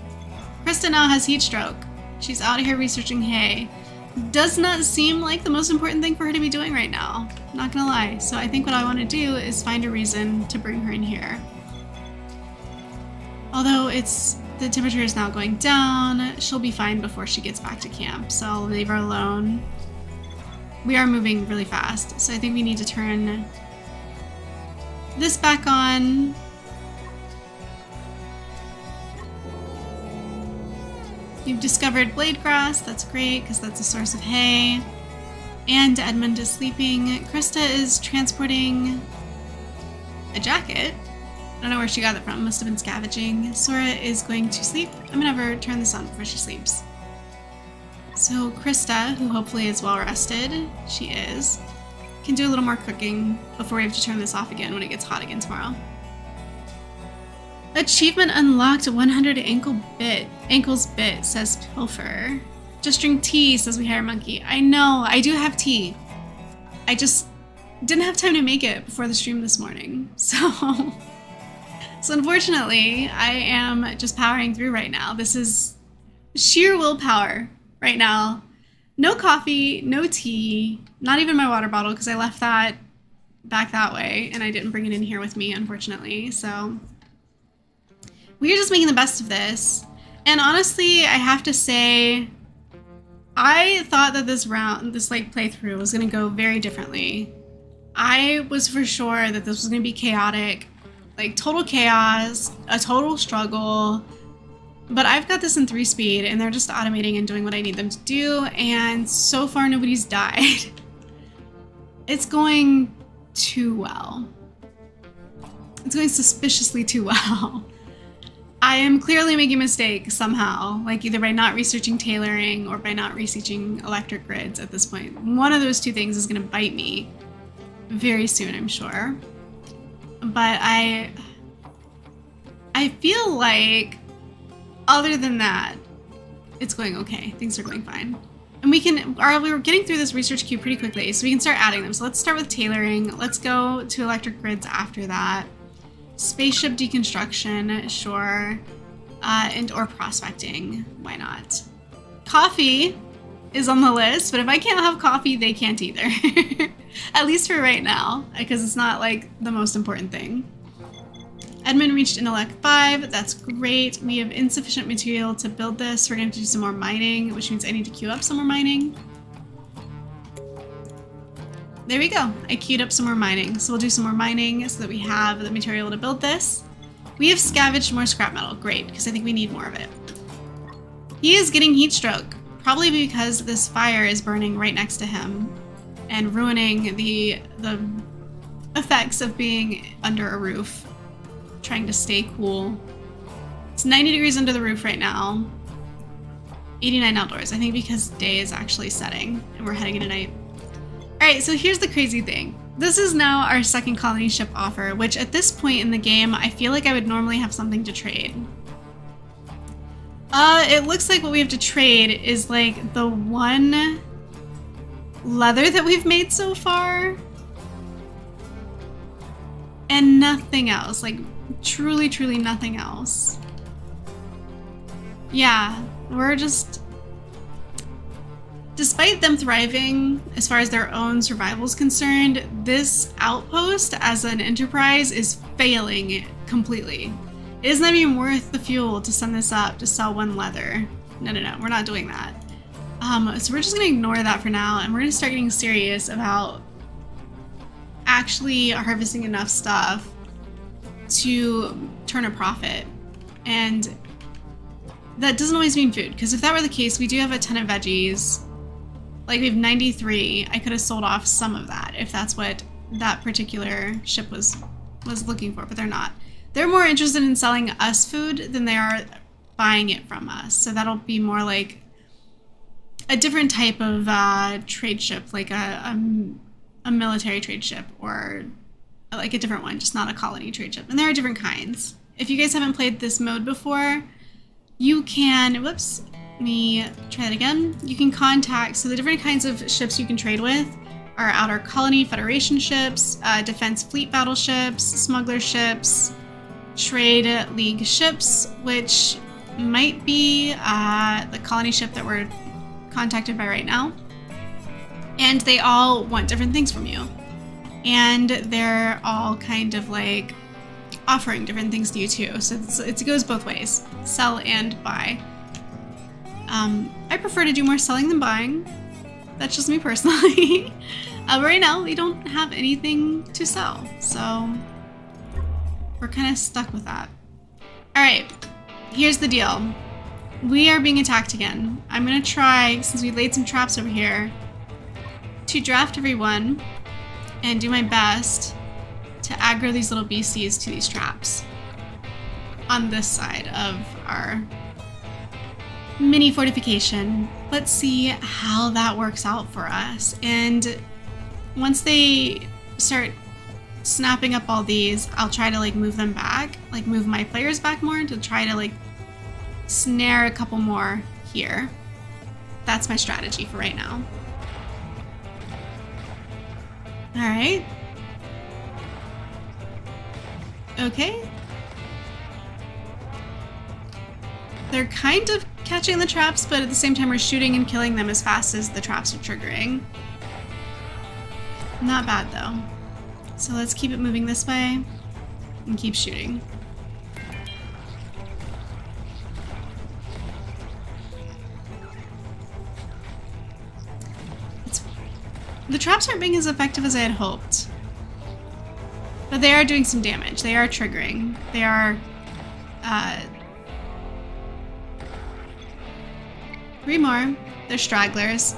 Krista now has heat stroke. She's out here researching hay. Does not seem like the most important thing for her to be doing right now, not gonna lie. So I think what I want to do is find a reason to bring her in here. Although the temperature is now going down, she'll be fine before she gets back to camp, so I'll leave her alone. We are moving really fast, so I think we need to turn this back on. You've discovered blade grass, that's great because that's a source of hay. And Edmund is sleeping. Krista is transporting a jacket. I don't know where she got it from, must have been scavenging. Sora is going to sleep. I'm gonna have her turn this on before she sleeps. So Krista, who hopefully is well rested, she is, can do a little more cooking before we have to turn this off again when it gets hot again tomorrow. Achievement unlocked, 100 ankles bit, says Pilfer. Just drink tea, says we hire monkey. I know, I do have tea. I just didn't have time to make it before the stream this morning, so unfortunately, I am just powering through right now. This is sheer willpower right now. No coffee, no tea, not even my water bottle because I left that back that way and I didn't bring it in here with me, unfortunately. So we are just making the best of this. And honestly, I have to say, I thought that this playthrough was going to go very differently. I was for sure that this was going to be chaotic. Like total chaos, a total struggle, but I've got this in 3-speed and they're just automating and doing what I need them to do, and so far nobody's died. It's going too well. It's going suspiciously too well. I am clearly making mistakes somehow, like either by not researching tailoring or by not researching electric grids at this point. One of those two things is going to bite me very soon, I'm sure. But I feel like, other than that, it's going okay. Things are going fine. And we're getting through this research queue pretty quickly, so we can start adding them. So let's start with tailoring. Let's go to electric grids after that. Spaceship deconstruction, sure. And/or prospecting, why not? Coffee is on the list, but if I can't have coffee, they can't either. At least for right now, because it's not like the most important thing. Edmund reached Intellect 5, that's great. We have insufficient material to build this. We're going to do some more mining, which means I need to queue up some more mining. There we go, I queued up some more mining. So we'll do some more mining so that we have the material to build this. We have scavenged more scrap metal, great, because I think we need more of it. He is getting heat stroke, probably because this fire is burning right next to him and ruining the effects of being under a roof, trying to stay cool. It's 90 degrees under the roof right now, 89 outdoors, I think because day is actually setting and we're heading into night. All right, so here's the crazy thing. This is now our second colony ship offer, which at this point in the game, I feel like I would normally have something to trade. It looks like what we have to trade is like the one leather that we've made so far and nothing else, like truly nothing else. Yeah, we're just, despite them thriving as far as their own survival is concerned, this outpost as an enterprise is failing completely. It is not even worth the fuel to send this up to sell one leather. No, we're not doing that. So we're just gonna ignore that for now, and we're gonna start getting serious about actually harvesting enough stuff to turn a profit. And that doesn't always mean food, because if that were the case, we do have a ton of veggies. Like, we have 93. I could have sold off some of that if that's what that particular ship was looking for, but they're not. They're more interested in selling us food than they are buying it from us. So that'll be more like a different type of trade ship, like a military trade ship, or like a different one, just not a colony trade ship. And there are different kinds. If you guys haven't played this mode before, you can, whoops, let me try that again. You can contact, so the different kinds of ships you can trade with are Outer Colony Federation ships, Defense Fleet battleships, smuggler ships, Trade League ships, which might be the colony ship that we're contacted by right now. And they all want different things from you. And they're all kind of like offering different things to you too. So it goes both ways, sell and buy. I prefer to do more selling than buying. That's just me personally. But right now, we don't have anything to sell, so we're kind of stuck with that. All right, here's the deal. We are being attacked again. I'm gonna try, since we laid some traps over here, to draft everyone and do my best to aggro these little beasties to these traps on this side of our mini fortification. Let's see how that works out for us. And once they start snapping up all these, I'll try to like move them back, like move my players back more to try to like snare a couple more here. That's my strategy for right now. All right. Okay. They're kind of catching the traps, but at the same time we're shooting and killing them as fast as the traps are triggering. Not bad though. So let's keep it moving this way and keep shooting. The traps aren't being as effective as I had hoped. But they are doing some damage. They are triggering. They are 3 more. They're stragglers.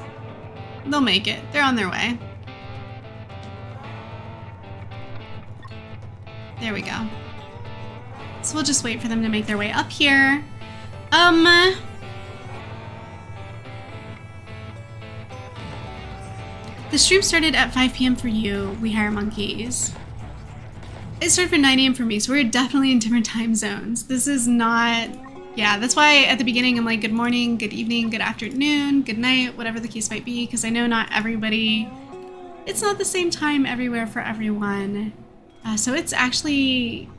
They'll make it. They're on their way. There we go. So we'll just wait for them to make their way up here. The stream started at 5 p.m. for you, We Hire Monkeys. It started for 9 a.m. for me, so we're definitely in different time zones. This is not... Yeah, that's why at the beginning I'm like, good morning, good evening, good afternoon, good night, whatever the case might be, because I know not everybody... It's not the same time everywhere for everyone. So it's actually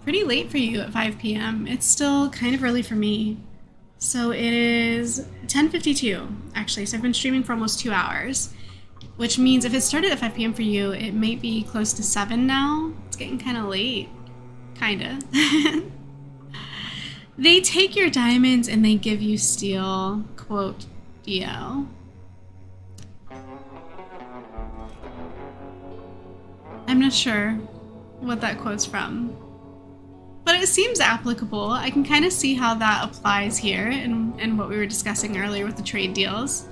pretty late for you at 5 p.m. It's still kind of early for me. So it is 10:52, actually, so I've been streaming for almost 2 hours. Which means if it started at 5 p.m. for you, it might be close to 7 now. It's getting kind of late. Kinda. They take your diamonds and they give you steel, quote, Dio. I'm not sure what that quote's from. But it seems applicable. I can kind of see how that applies here and what we were discussing earlier with the trade deals.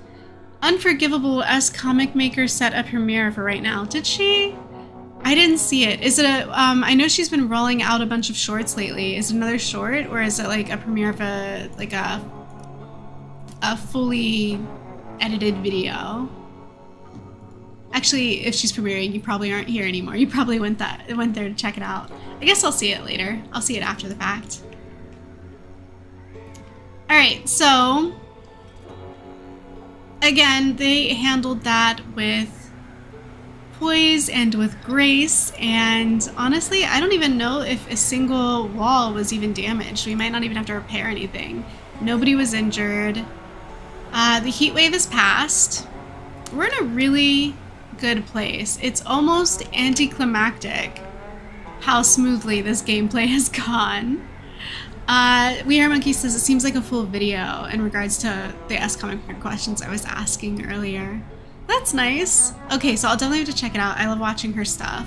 Unforgivable S comic maker set a premiere for right now. Did she? I didn't see it. Is it a, I know she's been rolling out a bunch of shorts lately. Is it another short, or is it like a premiere of a, like a fully edited video? Actually, if she's premiering, you probably aren't here anymore. You probably went there to check it out. I guess I'll see it later. I'll see it after the fact. All right, so again, they handled that with poise and with grace, and honestly, I don't even know if a single wall was even damaged. We might not even have to repair anything. Nobody was injured. The heat wave is past. We're in a really good place. It's almost anticlimactic how smoothly this gameplay has gone. We Are Monkey says it seems like a full video in regards to the Ask Comic Book questions I was asking earlier. That's nice. Okay, so I'll definitely have to check it out. I love watching her stuff.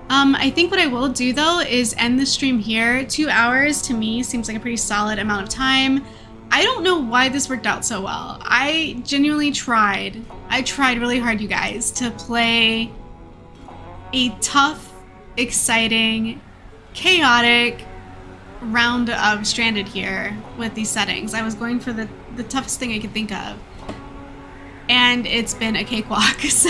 I think what I will do though is end the stream here. 2 hours to me seems like a pretty solid amount of time. I don't know why this worked out so well. I genuinely tried. I tried really hard, you guys, to play a tough, exciting, chaotic round of Stranded here with these settings. I was going for the toughest thing I could think of. And it's been a cakewalk. So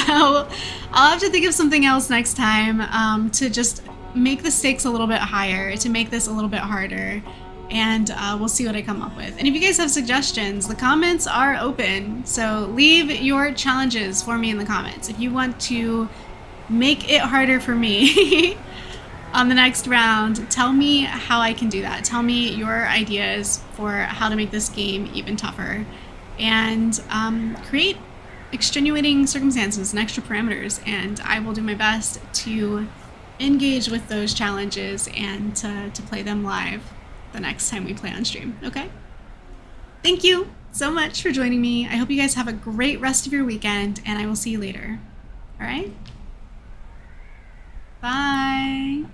I'll have to think of something else next time to just make the stakes a little bit higher, to make this a little bit harder. And we'll see what I come up with. And if you guys have suggestions, the comments are open. So leave your challenges for me in the comments. If you want to make it harder for me on the next round, tell me how I can do that. Tell me your ideas for how to make this game even tougher. And create extenuating circumstances and extra parameters. And I will do my best to engage with those challenges and to play them live the next time we play on stream, okay? Thank you so much for joining me. I hope you guys have a great rest of your weekend, and I will see you later. All right? Bye.